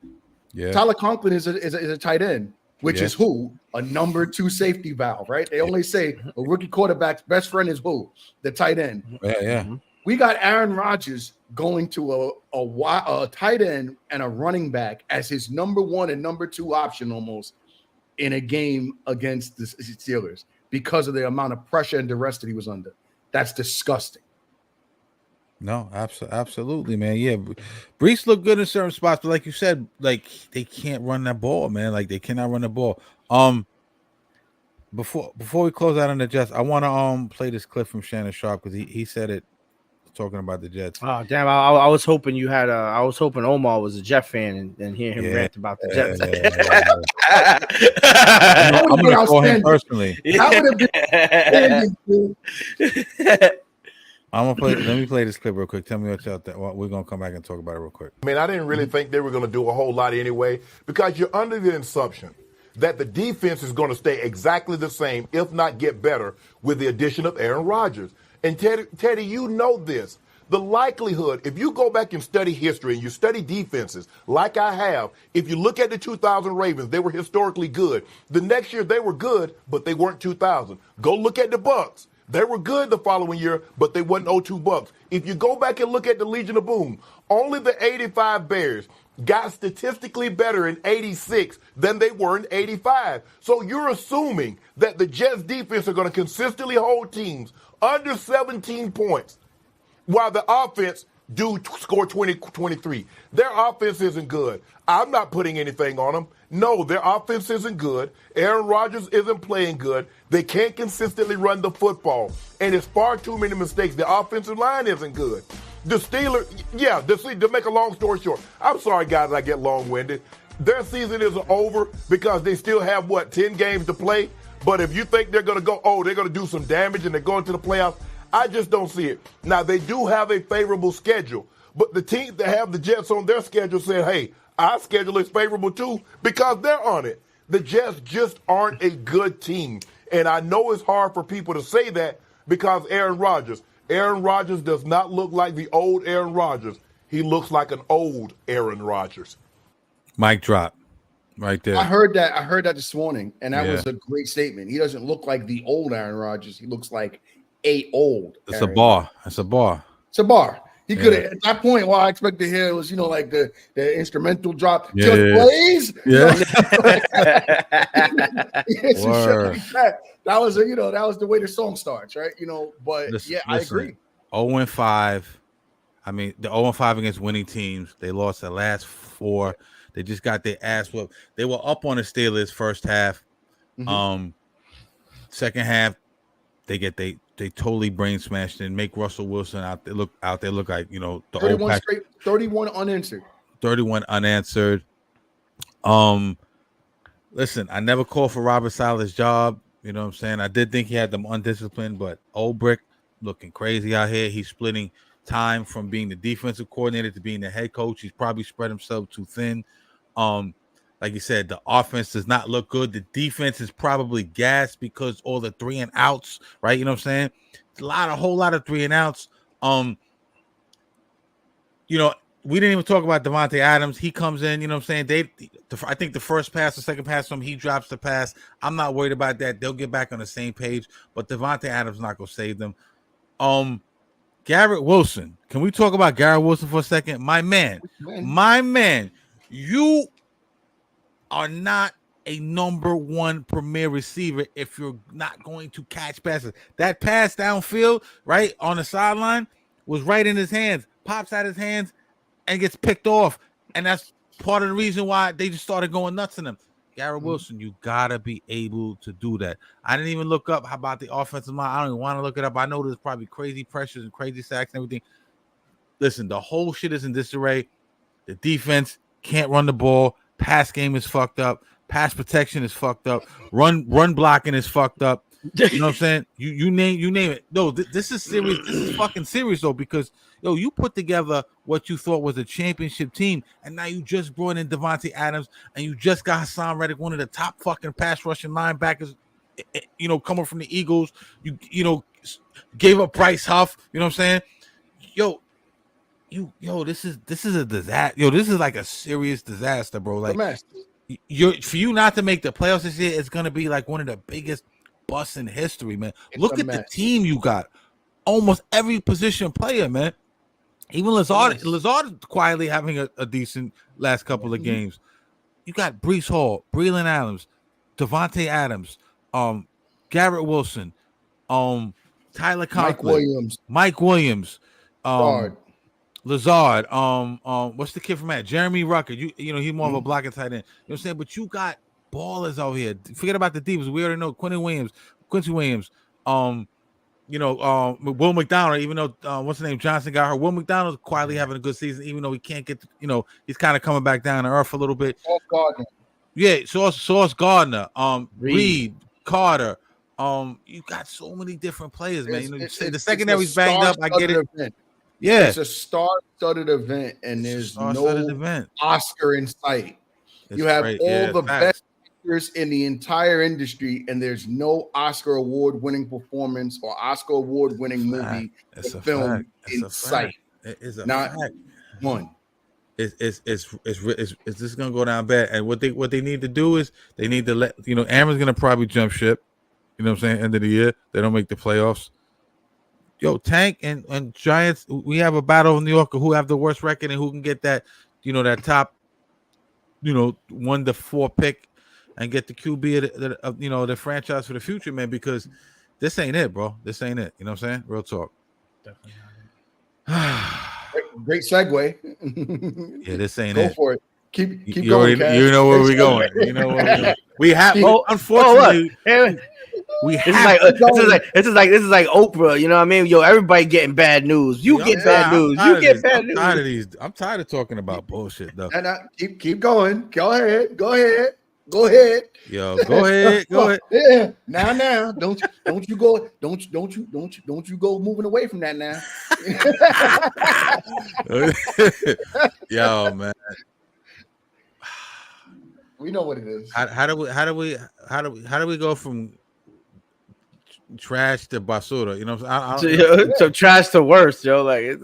Yeah. Tyler Conklin is a tight end, which is who? A number two safety valve, right? They only say a rookie quarterback's best friend is who? The tight end. Yeah. We got Aaron Rodgers going to a tight end and a running back as his number one and number two option almost in a game against the Steelers because of the amount of pressure and duress that he was under. That's disgusting. No, absolutely, man. Yeah, Breece looked good in certain spots, but like you said, like they can't run that ball, man. Like they cannot run the ball. Before we close out on the Jets, I want to play this clip from Shannon Sharp because he said it talking about the Jets. Oh damn! I was hoping you had I was hoping Omar was a Jet fan and hear him rant about the Jets. I'm gonna call him personally. I'm gonna play. Let me play this clip real quick. Tell me what y'all think. We're gonna come back and talk about it real quick. I mean, I didn't really think they were gonna do a whole lot anyway because you're under the assumption that the defense is going to stay exactly the same, if not get better, with the addition of Aaron Rodgers. And Teddy, you know this. The likelihood, if you go back and study history and you study defenses like I have, if you look at the 2000 Ravens, they were historically good. The next year they were good, but they weren't 2000. Go look at the Bucks. They were good the following year, but they wasn't 02 Bucks. If you go back and look at the Legion of Boom, only the 85 Bears got statistically better in 86 than they were in 85. So you're assuming that the Jets defense are going to consistently hold teams under 17 points while the offense do score 23. Their offense isn't good. I'm not putting anything on them. No, their offense isn't good. Aaron Rodgers isn't playing good. They can't consistently run the football. And it's far too many mistakes. The offensive line isn't good. The Steelers, to make a long story short, I'm sorry, guys, I get long-winded. Their season isn't over because they still have, 10 games to play? But if you think they're going to go, they're going to do some damage and they're going to the playoffs, I just don't see it. Now, they do have a favorable schedule, but the teams that have the Jets on their schedule said, hey, our schedule is favorable too because they're on it. The Jets just aren't a good team. And I know it's hard for people to say that because Aaron Rodgers does not look like the old Aaron Rodgers. He looks like an old Aaron Rodgers. Mic drop right there. I heard that this morning, and that was a great statement. He doesn't look like the old Aaron Rodgers. He looks like It's a bar. It's a bar. He could have at that point. What I expected to hear was, like the instrumental drop. Yeah. Just plays. Yeah. That was that was the way the song starts, right? But listen, I agree. 0-5. I mean, the 0-5 against winning teams. They lost the last 4. They just got their ass whooped. They were up on the Steelers first half. Mm-hmm. Second half, they totally brain smashed and make Russell Wilson out there look like the 31 straight, 31 unanswered. 31 unanswered. Listen, I never called for Robert Sala's job. You know what I'm saying? I did think he had them undisciplined, but Old Brick looking crazy out here. He's splitting time from being the defensive coordinator to being the head coach. He's probably spread himself too thin. Like like you said, the offense does not look good. The defense is probably gassed because all the 3 and outs, right? You know what I'm saying? It's a whole lot of 3 and outs. You know, we didn't even talk about Devontae Adams. He comes in, you know what I'm saying? I think the first pass, the second pass from him, he drops the pass. I'm not worried about that. They'll get back on the same page, but Devontae Adams not gonna save them. Garrett Wilson. Can we talk about Garrett Wilson for a second? My man, you are not a number 1 premier receiver if you're not going to catch passes. That pass downfield, right on the sideline, was right in his hands, pops out his hands, and gets picked off. And that's part of the reason why they just started going nuts on him. Garrett Wilson, you gotta be able to do that. I didn't even look up how about the offensive line. I don't even want to look it up. I know there's probably crazy pressures and crazy sacks and everything. Listen, the whole shit is in disarray. The defense can't run the ball. Pass game is fucked up. Pass protection is fucked up. Run blocking is fucked up. You know what I'm saying? You name it. No, this is serious. This is fucking serious though, because you put together what you thought was a championship team, and now you just brought in Devontae Adams, and you just got Hassan Reddick, one of the top fucking pass rushing linebackers, coming from the Eagles. You gave up Bryce Huff. You know what I'm saying? This is a disaster. This is like a serious disaster, bro. Like for you not to make the playoffs this year, it's gonna be like one of the biggest busts in history, man. Look at the team you got. Almost every position player, man. Even Lazard quietly having a decent last couple of games. You got Breece Hall, Breland Adams, Devontae Adams, Garrett Wilson, Tyler Conklin, Mike Williams, Lazard, what's the kid from that? Jeremy Rucker. He's more of a blocking tight end. You know what I'm saying? But you got ballers out here. Forget about the defense. We already know Quincy Williams. Will McDonald, even though what's his name, Johnson got hurt. Will McDonald's quietly having a good season, even though he can't get he's kind of coming back down to earth a little bit. Sauce Gardner, Reed, Carter. You got so many different players, man. The secondary's banged up. I get it. Event. Yeah, it's a star-studded event, and there's no Oscar in sight. You have all the best actors in the entire industry, and there's no Oscar award-winning performance or Oscar award-winning movie or film in sight. It is not one. It's just gonna go down bad. And what they need to do is they need to let Aaron's gonna probably jump ship. You know what I'm saying? End of the year, they don't make the playoffs. Tank and Giants, we have a battle in New York who have the worst record and who can get that, that top, 1 to 4 pick and get the QB of the franchise for the future, man, because this ain't it, bro. This ain't it. You know what I'm saying? Real talk. Definitely not. Great segue. Yeah, this ain't it. Go for it. Keep going. You know where we're going. You know where we're going. We have, unfortunately. This is like Oprah, you know what I mean? Everybody getting bad news. You get bad news. I'm tired of talking about bullshit though. Keep going. Go ahead. Yo, go ahead. Yeah. Now. Don't you go moving away from that now. Yo, man. We know what it is. How do we go from trash to basura? You know what I'm saying? So trash to worse, yo. Like,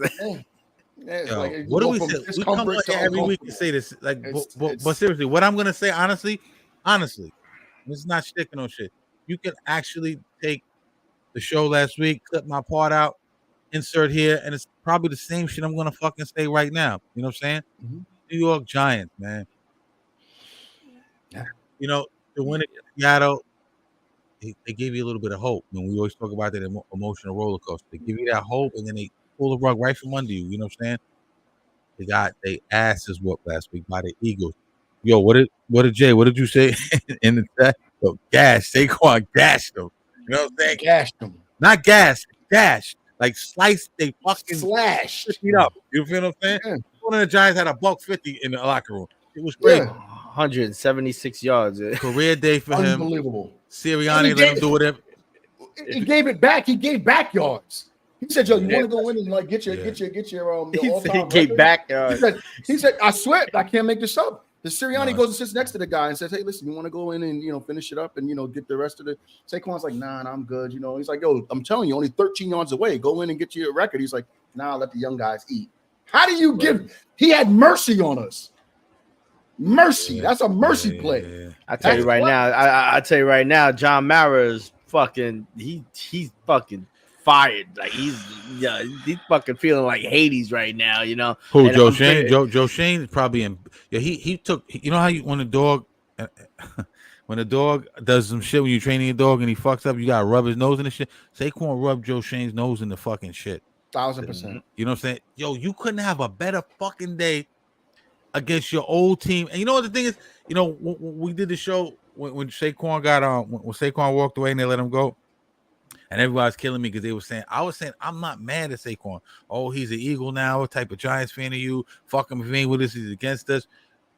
what do we say? We come on here every week to say this. Like, but seriously, what I'm gonna say, honestly, it's not sticking on shit. You can actually take the show last week, clip my part out, insert here, and it's probably the same shit I'm gonna fucking say right now. You know what I'm saying? Mm-hmm. New York Giants, man. Yeah. The win against Seattle, they gave you a little bit of hope. We always talk about that emotional roller coaster. They give you that hope, and then they pull the rug right from under you. You know what I'm saying? They got their asses whooped last week by the Eagles. Yo, what did you say in the chat? Yo, Saquon gashed them. You know what I'm saying? Gashed them. Not gashed, gashed. Like sliced, they fucking slash it up. You feel what I'm saying? Yeah. One of the Giants had $150 in the locker room. It was great. Yeah. 176 yards. Career day for him. Unbelievable. Sirianni let him do whatever. He gave it back. He gave back yards. He said, "Yo, you want to go in and get your he gave back yards." He said, "I swear, I can't make this up. The Sirianni goes and sits next to the guy and says, "Hey, listen, you want to go in and finish it up and get the rest of the." Saquon's like, "Nah, I'm good." He's like, "Yo, I'm telling you, only 13 yards away. Go in and get you a record." He's like, "Nah, let the young guys eat." How do you give? He had mercy on us. Mercy. That's a mercy play. I tell you right now. I tell you right now. John Mara is fucking. He's fucking fired. Like he's fucking feeling like Hades right now. Who? And Joe Shane? Joe Shane is probably in. Yeah, he took. How you when a dog. When a dog does some shit when you're training a dog and he fucks up, you gotta rub his nose in the shit. Saquon rubbed Joe Shane's nose in the fucking shit. 1,000%. You know what I'm saying? Yo, you couldn't have a better fucking day against your old team. And you know what the thing is? When we did the show when Saquon got when Saquon walked away and they let him go, and everybody was killing me because they were saying, I was saying, I'm not mad at Saquon. Oh, he's an Eagle now. What type of Giants fan are you? Fuck him if he ain't with us, he's against us.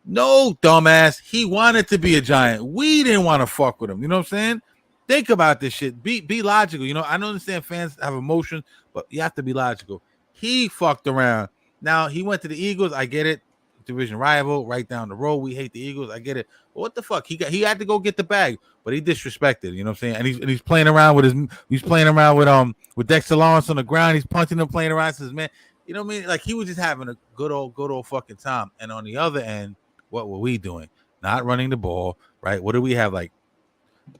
No, dumbass. He wanted to be a Giant. We didn't want to fuck with him. You know what I'm saying? Think about this shit. Be logical. I don't understand fans have emotions, but you have to be logical. He fucked around. Now he went to the Eagles. I get it. Division rival, right down the road. We hate the Eagles. I get it. But what the fuck? He had to go get the bag, but he disrespected. You know what I'm saying? And he's playing around with Dexter Lawrence on the ground. He's punching him, playing around. Says, man, you know what I mean? Like he was just having a good old fucking time. And on the other end, what were we doing? Not running the ball, right? What do we have? Like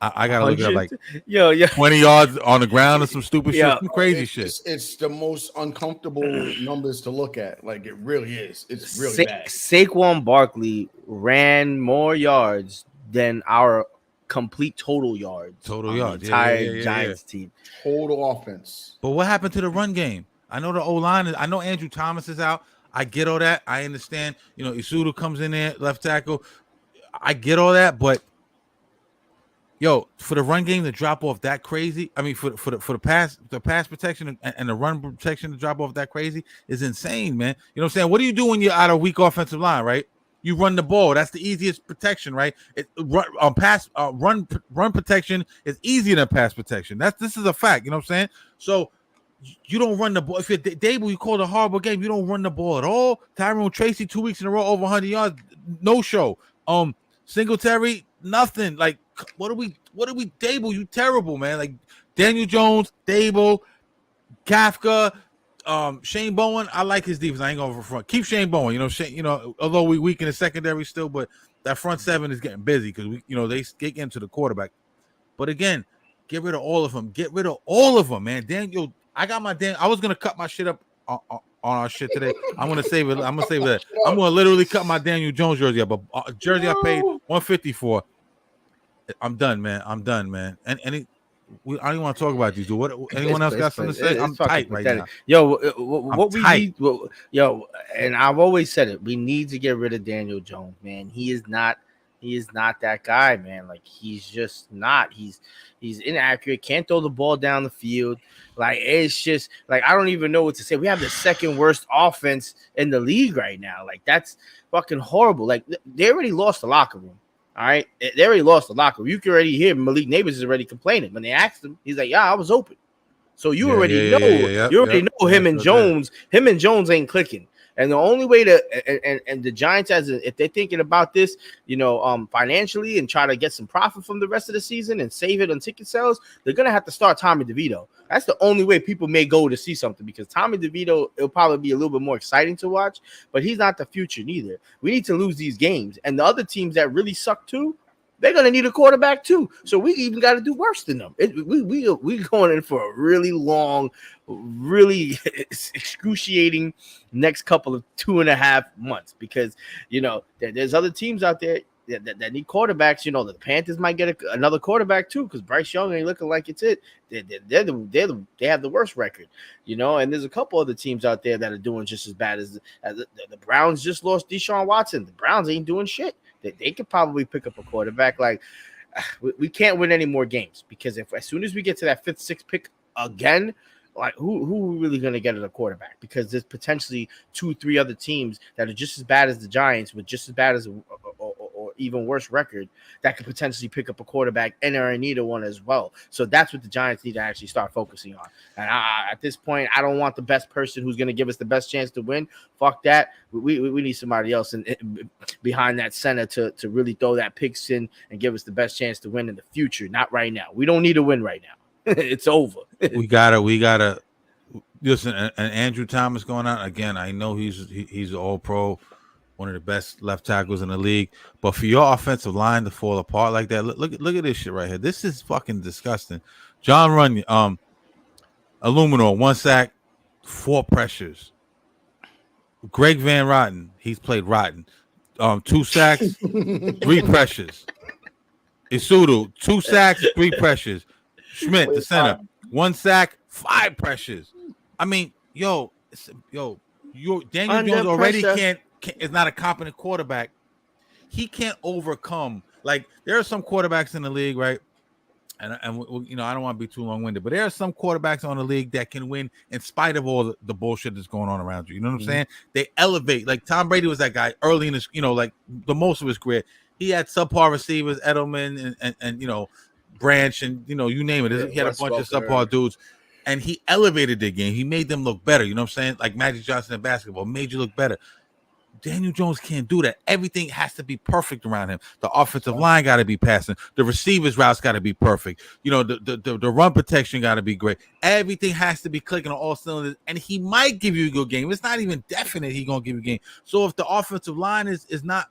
I gotta look it up, like 20 yards on the ground or some stupid shit, some crazy shit. It's the most uncomfortable numbers to look at. Like it really is. It's really bad. Saquon Barkley ran more yards than our complete total yards. Total yards. The entire Giants team. Total offense. But what happened to the run game? I know the O-line is. I know Andrew Thomas is out. I get all that. I understand. Isudu comes in there, left tackle. I get all that, but yo, for the run game to drop off that crazy, I mean, for the pass protection and the run protection to drop off that crazy is insane, man. You know what I'm saying? What do you do when you're out of weak offensive line, right? You run the ball. That's the easiest protection, right? Run protection is easier than pass protection. This is a fact. You know what I'm saying? So you don't run the ball. If you're Dable, you call it a horrible game. You don't run the ball at all. Tyrone Tracy 2 weeks in a row over 100 yards, no show. Singletary, nothing. Like, what are we? Dable, you terrible, man. Like Daniel Jones, Dable, Kafka, Shane Bowen. I like his defense. I ain't going for front. Keep Shane Bowen. Although we weak in the secondary still, but that front seven is getting busy because they get into the quarterback. But again, get rid of all of them. Get rid of all of them, man. Daniel, I was gonna cut my shit up on our shit today. I'm gonna save it. I'm gonna literally cut my Daniel Jones jersey up. A jersey I paid $150 for. I'm done, man. And I don't even want to talk about these. What? Anyone else got something to say? I'm tight right now. Yo, what we need? And I've always said it. We need to get rid of Daniel Jones, man. He is not that guy, man. Like he's just not. He's inaccurate. Can't throw the ball down the field. Like it's just like I don't even know what to say. We have the second worst offense in the league right now. Like that's fucking horrible. Like they already lost the locker room. All right, they already lost the locker room. You can already hear Malik Neighbors is already complaining when they asked him. He's like, "Yeah, I was open." So you already know. You already know him and Jones. Him and Jones ain't clicking. And the only way to and the Giants, if they're thinking about this, financially and try to get some profit from the rest of the season and save it on ticket sales, they're gonna have to start Tommy DeVito. That's the only way people may go to see something because Tommy DeVito, it'll probably be a little bit more exciting to watch, but he's not the future neither. We need to lose these games, and the other teams that really suck too, they're gonna need a quarterback too. So we even got to do worse than them. We going in for a really long, really excruciating next couple of 2.5 months because there's other teams out there that need quarterbacks. The Panthers might get another quarterback too because Bryce Young ain't looking like it's it. They have the worst record, and there's a couple other teams out there that are doing just as bad as the Browns. Just lost Deshaun Watson. The Browns ain't doing shit. They could probably pick up a quarterback. Like we can't win any more games because as soon as we get to that 5th, 6th pick again, like who are we really going to get at a quarterback? Because there's potentially 2-3 other teams that are just as bad as the Giants, with just as bad as or even worse record that could potentially pick up a quarterback and are in need of one as well. So that's what the Giants need to actually start focusing on. And at this point, I don't want the best person who's going to give us the best chance to win. Fuck that. We need somebody else behind that center to really throw that picks in and give us the best chance to win in the future. Not right now. We don't need a win right now. It's over. we gotta listen. And Andrew Thomas going out again. I know he's an all-pro, one of the best left tackles in the league. But for your offensive line to fall apart like that, look at this shit right here. This is fucking disgusting. John Runyon, Illuminor, 1 sack, 4 pressures. Greg Van Rotten, he's played rotten. 2 sacks, 3 pressures. Isudu, 2 sacks, 3 pressures. Schmidt, the center, 1 sack, 5 pressures. I mean, Daniel Under Jones already pressure. is not a competent quarterback. He can't overcome. Like, there are some quarterbacks in the league, right? And I don't want to be too long-winded, but there are some quarterbacks on the league that can win in spite of all the bullshit that's going on around you. You know what I'm saying? They elevate. Like Tom Brady was that guy early in his, like the most of his career. He had subpar receivers, Edelman and Branch and you name it. He had a bunch of subpar dudes, and he elevated their game. He made them look better. You know what I'm saying? Like Magic Johnson in basketball made you look better. Daniel Jones can't do that. Everything has to be perfect around him. The offensive line got to be passing. The receivers routes got to be perfect. The run protection got to be great. Everything has to be clicking on all cylinders, and he might give you a good game. It's not even definite he's gonna give you a game. So if the offensive line is not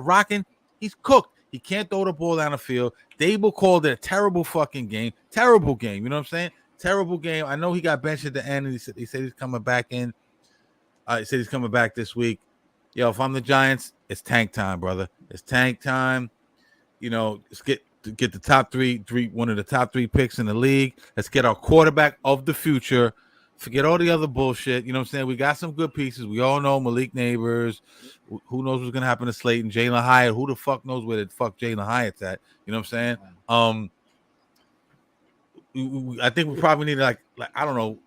rocking, he's cooked. He can't throw the ball down the field. Dable called it a terrible fucking game. Terrible game. You know what I'm saying? Terrible game. I know he got benched at the end, and he said he's coming back in. He said he's coming back this week. Yo, if I'm the Giants, it's tank time, brother. It's tank time. Let's get the top three, one of the top 3 picks in the league. Let's get our quarterback of the future. Forget all the other bullshit. You know what I'm saying? We got some good pieces. We all know Malik Neighbors. Who knows what's gonna happen to Slayton, Jalen Hyatt? Who the fuck knows where the fuck Jalen Hyatt's at? You know what I'm saying? I think we probably need like I don't know,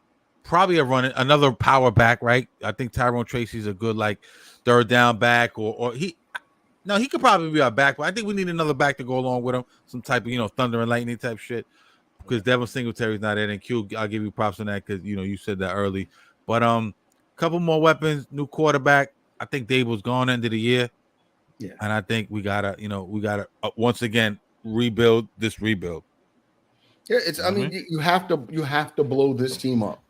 probably another power back, right? I think Tyrone Tracy's a good third down back, or he could probably be our back, but I think we need another back to go along with him, some type of thunder and lightning type shit, because Devin Singletary's not in. And Q, I'll give you props on that because you said that early. But couple more weapons, new quarterback. I think Dable's gone end of the year, and I think we gotta once again rebuild this rebuild. Yeah, it's. I mean, you have to blow this team up.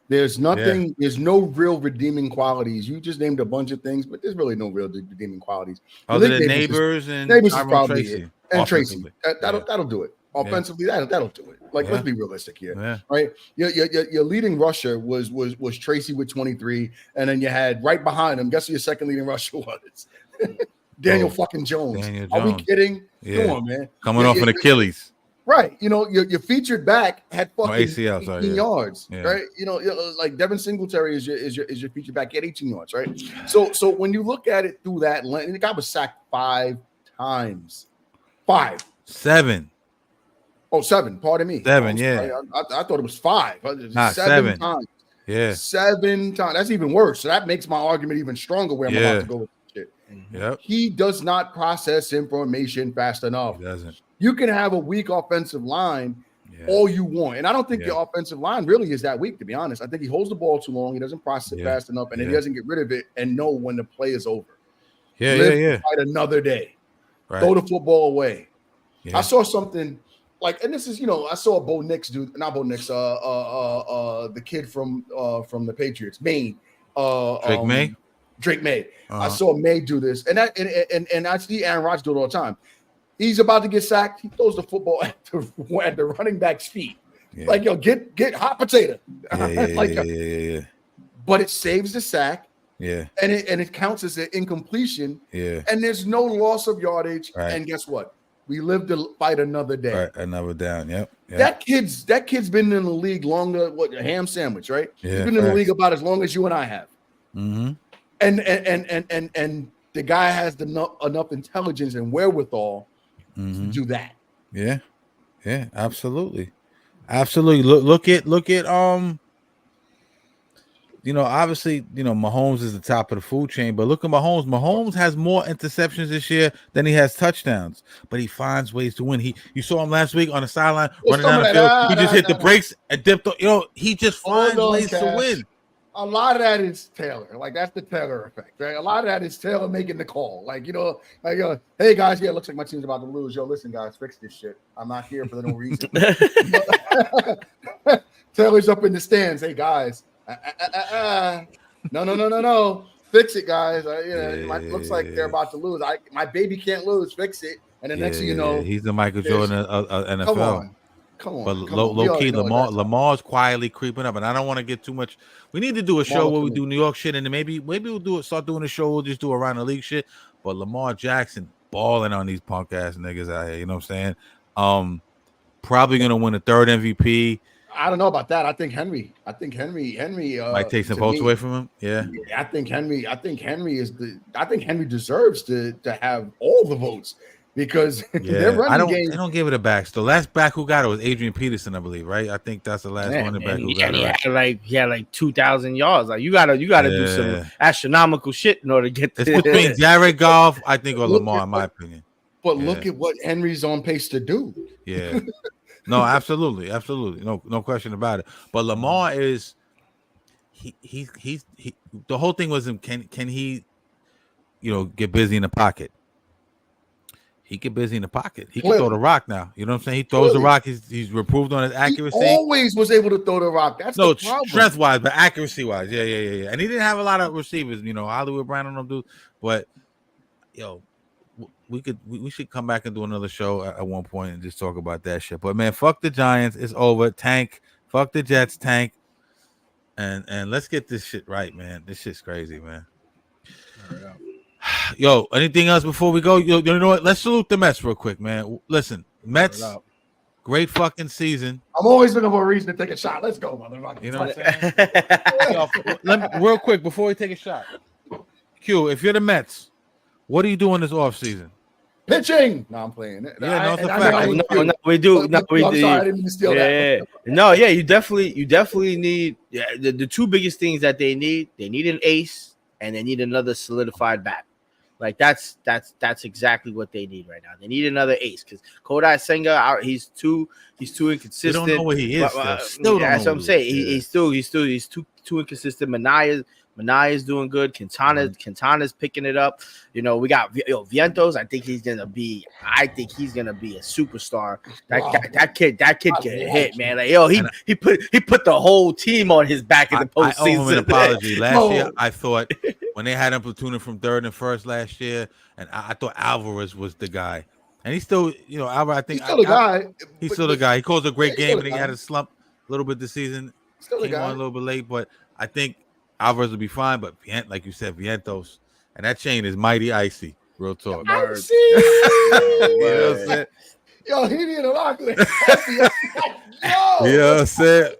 There's nothing. Yeah. There's no real redeeming qualities. You just named a bunch of things, but there's really no real redeeming qualities. Other than Neighbors and probably Tracy. It. And Tracy. That'll do it. Offensively, that'll do it. Let's be realistic here, right? Your leading rusher was Tracy with 23, and then you had right behind him. Guess who your second leading rusher was? Daniel fucking Jones. Are we kidding? Yeah. Come on, man. Coming off an Achilles. Right, your featured back had fucking ACL, 18 yards, right? Like Devin Singletary is your featured back, he had 18 yards, right? So when you look at it through that lens, the guy was sacked 5 times, 7. Oh, 7. Pardon me. 7, yeah. I thought it was 5. Nah, 7 times. Yeah, 7 times. That's even worse. So that makes my argument even stronger. Where I'm about to go with this shit. Yep. He does not process information fast enough. He doesn't. You can have a weak offensive line all you want. And I don't think your offensive line really is that weak, to be honest. I think he holds the ball too long. He doesn't process it fast enough. And then he doesn't get rid of it and know when the play is over. Fight another day. Right. Throw the football away. Yeah. I saw something and this is, I saw Bo Nix do, not Bo Nix, the kid from the Patriots, Maine. Drake May. I saw May do this. And I see Aaron Rodgers do it all the time. He's about to get sacked. He throws the football at the running back's feet. Yeah. Get hot potato. Yeah. But it saves the sack. Yeah. And it counts as an incompletion. Yeah. And there's no loss of yardage. Right. And guess what? We live to fight another day. Right. Another down. Yep. That kid's been in the league longer. A ham sandwich, right? Yeah, he's been in the league about as long as you and I have. Mm-hmm. And the guy has enough intelligence and wherewithal to do that. Yeah, absolutely. Look at obviously, Mahomes is the top of the food chain, but look at Mahomes. Mahomes has more interceptions this year than he has touchdowns, but he finds ways to win. You saw him last week on the sideline running down the field. He just hit the brakes and dipped. He just finds ways to win. A lot of that is Taylor. Like, that's the Taylor effect, right? A lot of that is Taylor making the call. Like, hey, guys, looks like my team's about to lose. Yo, listen, guys, fix this shit. I'm not here for no reason. Taylor's up in the stands. Hey, guys. No. Fix it, guys. Looks like they're about to lose. My baby can't lose. Fix it. And the next thing you know, he's the Michael Jordan of NFL. Come on. But low key, Lamar's quietly creeping up, and I don't want to get too much. We need to do a show where we do New York shit, and then maybe we'll start doing a show. We'll just do around the league shit. But Lamar Jackson balling on these punk ass niggas out here. You know what I'm saying? Probably gonna win a third MVP. I don't know about that. I think Henry might take some votes away from him. Yeah. I think Henry deserves to have all the votes. Because they're running games. They don't give it a back. The last back who got it was Adrian Peterson, I believe, right? I think that's the last running back who got it. He had like 2,000 yards. Like you gotta do some astronomical shit in order to get. It's between Jared Goff, I think, or Lamar, in my opinion. But look at what Henry's on pace to do. Yeah. No, absolutely, no question about it. But Lamar is he's the whole thing was him. Can he, get busy in the pocket? He get busy in the pocket. He can throw the rock now. You know what I'm saying? He throws the rock. He's improved on his accuracy. He always was able to throw the rock. That's the problem. Strength wise, but accuracy wise, yeah. And he didn't have a lot of receivers. Hollywood Brown and them do. But we should come back and do another show at one point and just talk about that shit. But man, fuck the Giants. It's over. Tank. Fuck the Jets. Tank. And let's get this shit right, man. This shit's crazy, man. Yo, anything else before we go? You know what? Let's salute the Mets real quick, man. Listen, Mets, great fucking season. I'm always looking for a reason to take a shot. Let's go, motherfucker. You know what I'm saying? Real quick, before we take a shot. Q, if you're the Mets, what are you doing this offseason? Pitching. No, I'm playing. Yeah, it's a fact. No, we do. No, we do. I'm sorry, I didn't mean to steal that. No, yeah, you definitely need the two biggest things that they need an ace and they need another solidified bat. Like that's exactly what they need right now. They need another ace because Kodai Senga, he's too inconsistent. They don't know what he is. That's what I'm saying. He's too inconsistent. Manaya's doing good. Quintana's picking it up. We got Vientos. I think he's gonna be a superstar. That kid can hit, man. Like he put the whole team on his back in the postseason. I owe him an apology. Last year, I thought when they had him platooning from third and first last year, and I thought Alvarez was the guy, and he's still, Alvarez. I think he's still the guy. He's still the guy. He calls a great game, and he had a slump a little bit this season. Still the guy. Came on a little bit late, but I think Alvarez will be fine, but like you said, Vientos, and that chain is mighty icy. Real talk. Icy. Yo, he need a lock. Yo. You know what I'm saying?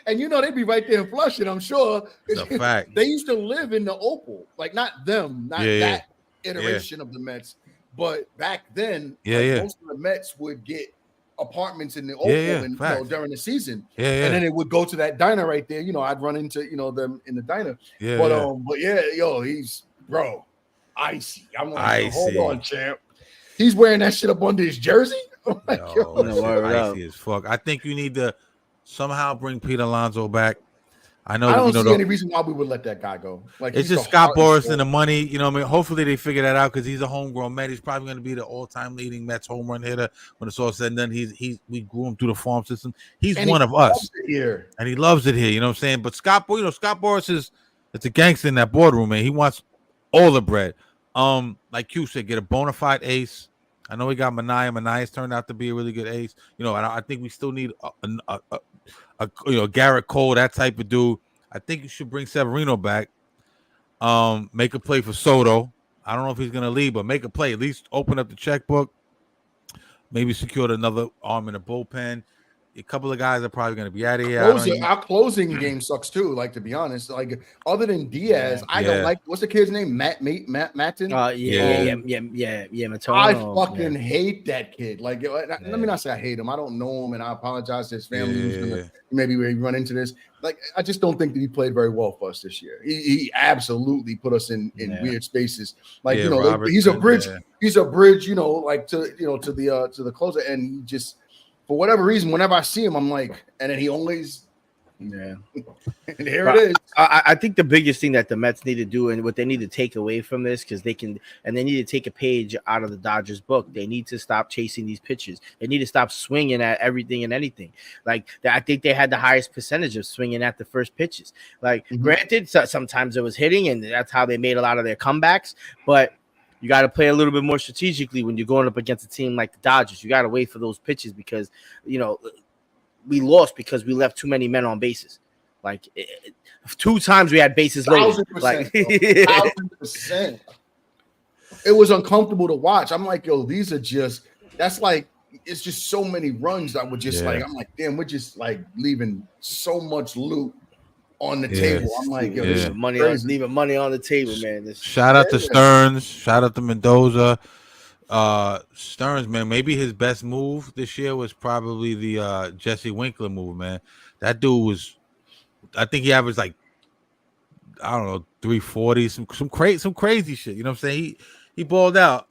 And they be right there in Flushing, I'm sure. It's a fact. They used to live in the Opal. Like, not them, not that iteration of the Mets. But back then, most of the Mets would get apartments in the Opal during the season. And then it would go to that diner right there. I'd run into, them in the diner. He's icy. I'm like, hold on, champ. He's wearing that shit up under his jersey. Icy as fuck. I think you need to somehow bring Pete Alonso back. I don't see any reason why we would let that guy go. Like, it's just Scott Boras and the money. Hopefully they figure that out because he's a homegrown Met. He's probably going to be the all-time leading Mets home run hitter when it's all said and done. We grew him through the farm system. He's one of us, and he loves it here. You know what I'm saying? But Scott Boras it's a gangster in that boardroom, man. He wants all the bread. Like you said, get a bona fide ace. I know we got Manaya. Manaya's turned out to be a really good ace. I think we still need a Garrett Cole, that type of dude. I think you should bring Severino back. Make a play for Soto. I don't know if he's gonna leave, but make a play. At least open up the checkbook. Maybe secured another arm in the bullpen. A couple of guys are probably going to be out of here. Our closing game sucks too. Like, to be honest, like other than Diaz, I don't like. What's the kid's name? Matton. Matone. I fucking hate that kid. Like, let me not say I hate him. I don't know him, and I apologize to his family who's gonna maybe run into this. Like, I just don't think that he played very well for us this year. He absolutely put us in weird spaces. Like, he's a bridge. He's a bridge. Like to the closer, and he just. For whatever reason, whenever I see him, I'm like, and then he always, and here it is. I think the biggest thing that the Mets need to do, and what they need to take away from this, because they need to take a page out of the Dodgers book. They need to stop chasing these pitches. They need to stop swinging at everything and anything. Like, I think they had the highest percentage of swinging at the first pitches. Like, granted, sometimes it was hitting, and that's how they made a lot of their comebacks, but you got to play a little bit more strategically when you're going up against a team like the Dodgers. You got to wait for those pitches because, we lost because we left too many men on bases. Like, 2 times we had bases loaded. 1,000%. It was uncomfortable to watch. I'm like, yo, these are just – that's like – it's just so many runs that were just like – I'm like, damn, we're just like leaving so much loot on the table. I'm like, yo, this is leaving money on the table, man. Shout out to Stearns. Shout out to Mendoza. Stearns, man, maybe his best move this year was probably the Jesse Winkler move, man. That dude was, I think he averaged like, I don't know, 340, some crazy shit. You know what I'm saying? He balled out.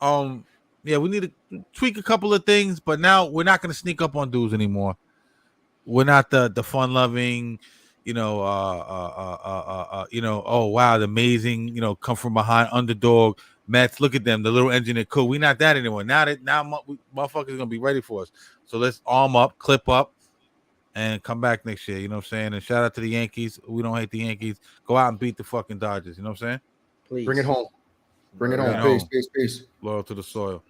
We need to tweak a couple of things, but now we're not gonna sneak up on dudes anymore. We're not the fun loving. Oh wow, the amazing, come from behind underdog Mets. Look at them, the little engine that cool. We're not that anymore. Now motherfuckers gonna be ready for us. So let's arm up, clip up, and come back next year. You know what I'm saying? And shout out to the Yankees. We don't hate the Yankees. Go out and beat the fucking Dodgers. You know what I'm saying? Please bring it home. Bring it home. Peace. Loyal to the soil.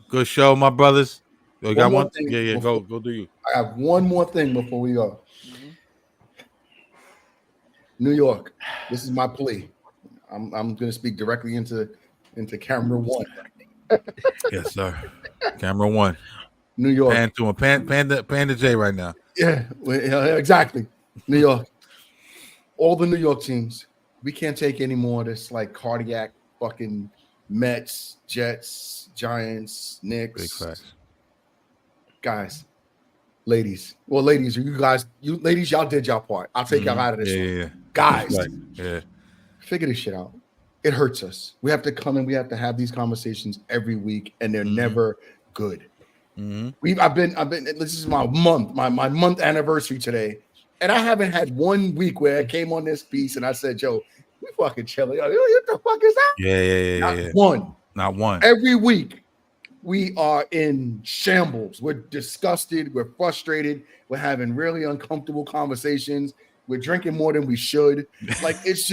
Good show, my brothers. You got one thing? Yeah. Go do you. I have one more thing before we go. New York, this is my plea. I'm going to speak directly into camera one. Yes, sir. Camera one. New York. Pan to him. Panda J right now. Yeah, exactly. New York. All the New York teams. We can't take any more of this like cardiac fucking Mets, Jets, Giants, Knicks. Big facts. Guys. Ladies, you ladies, y'all did y'all part. I'll take y'all out of this one. Yeah. Guys, yeah. Figure this shit out. It hurts us. We have to come and we have to have these conversations every week, and they're never good. I've been. This is my month anniversary today, and I haven't had 1 week where I came on this piece and I said, "Yo, we fucking chilling. Yo, what the fuck is that?" Yeah. Not one. Every week. We are in shambles. We're disgusted. We're frustrated. We're having really uncomfortable conversations. We're drinking more than we should. Like, it's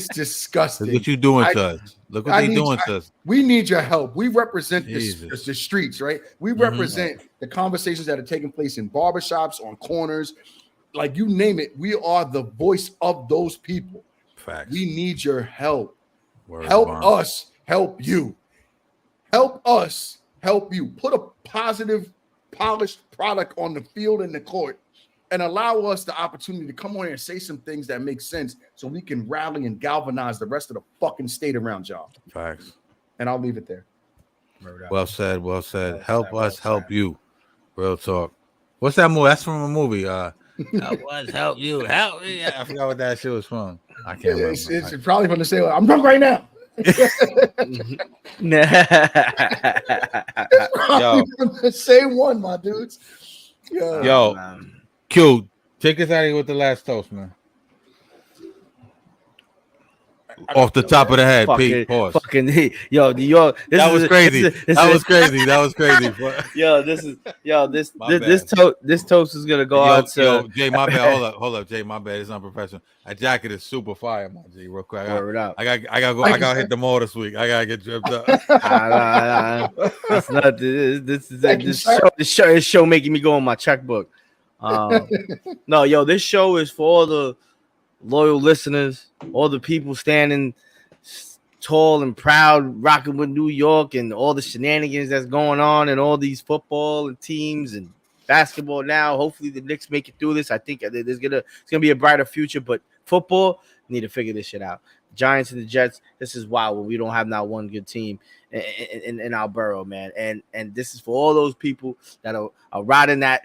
disgusting. Look what you doing to us. Look what they doing to us. We need your help. We represent the streets, right? We represent the conversations that are taking place in barbershops, on corners, like you name it. We are the voice of those people. Facts. We need your help. Help us help you. Help us help you. Put a positive, polished product on the field and the court and allow us the opportunity to come on here and say some things that make sense so we can rally and galvanize the rest of the fucking state around y'all. Facts. And I'll leave it there. Well said. Help us help you. Real talk. What's that movie? That's from a movie. Help us help you. Help me. I forgot what that shit was from. I can't remember. It's probably from the same. I'm drunk right now. Yo, same one, my dudes. Yo, Q, take us out of here with the last toast, man. Off the top of the head, Pete. Pause. Yo, New York. That was crazy. That was crazy. This toast is gonna go out to Jay. My bad. Hold up, Jay. My bad. It's unprofessional. That jacket is super fire, my G. Real quick. I gotta hit the mall this week. I gotta get dripped up. That's not this show making me go on my checkbook. No, yo, this show is for all the loyal listeners, all the people standing tall and proud, rocking with New York, and all the shenanigans that's going on, and all these football and teams and basketball now. Hopefully the Knicks make it through this. I think it's gonna be a brighter future, but football need to figure this shit out. Giants and the Jets, this is wild when we don't have not one good team in our borough, man. And this is for all those people that are riding that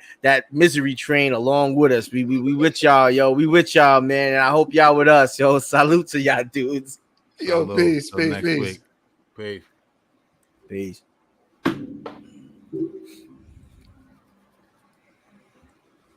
misery train along with us. We with y'all, yo. We with y'all, man. And I hope y'all with us, yo. Salute to y'all dudes. Yo, Hello. peace, Till peace, next peace. week. Peace. Peace.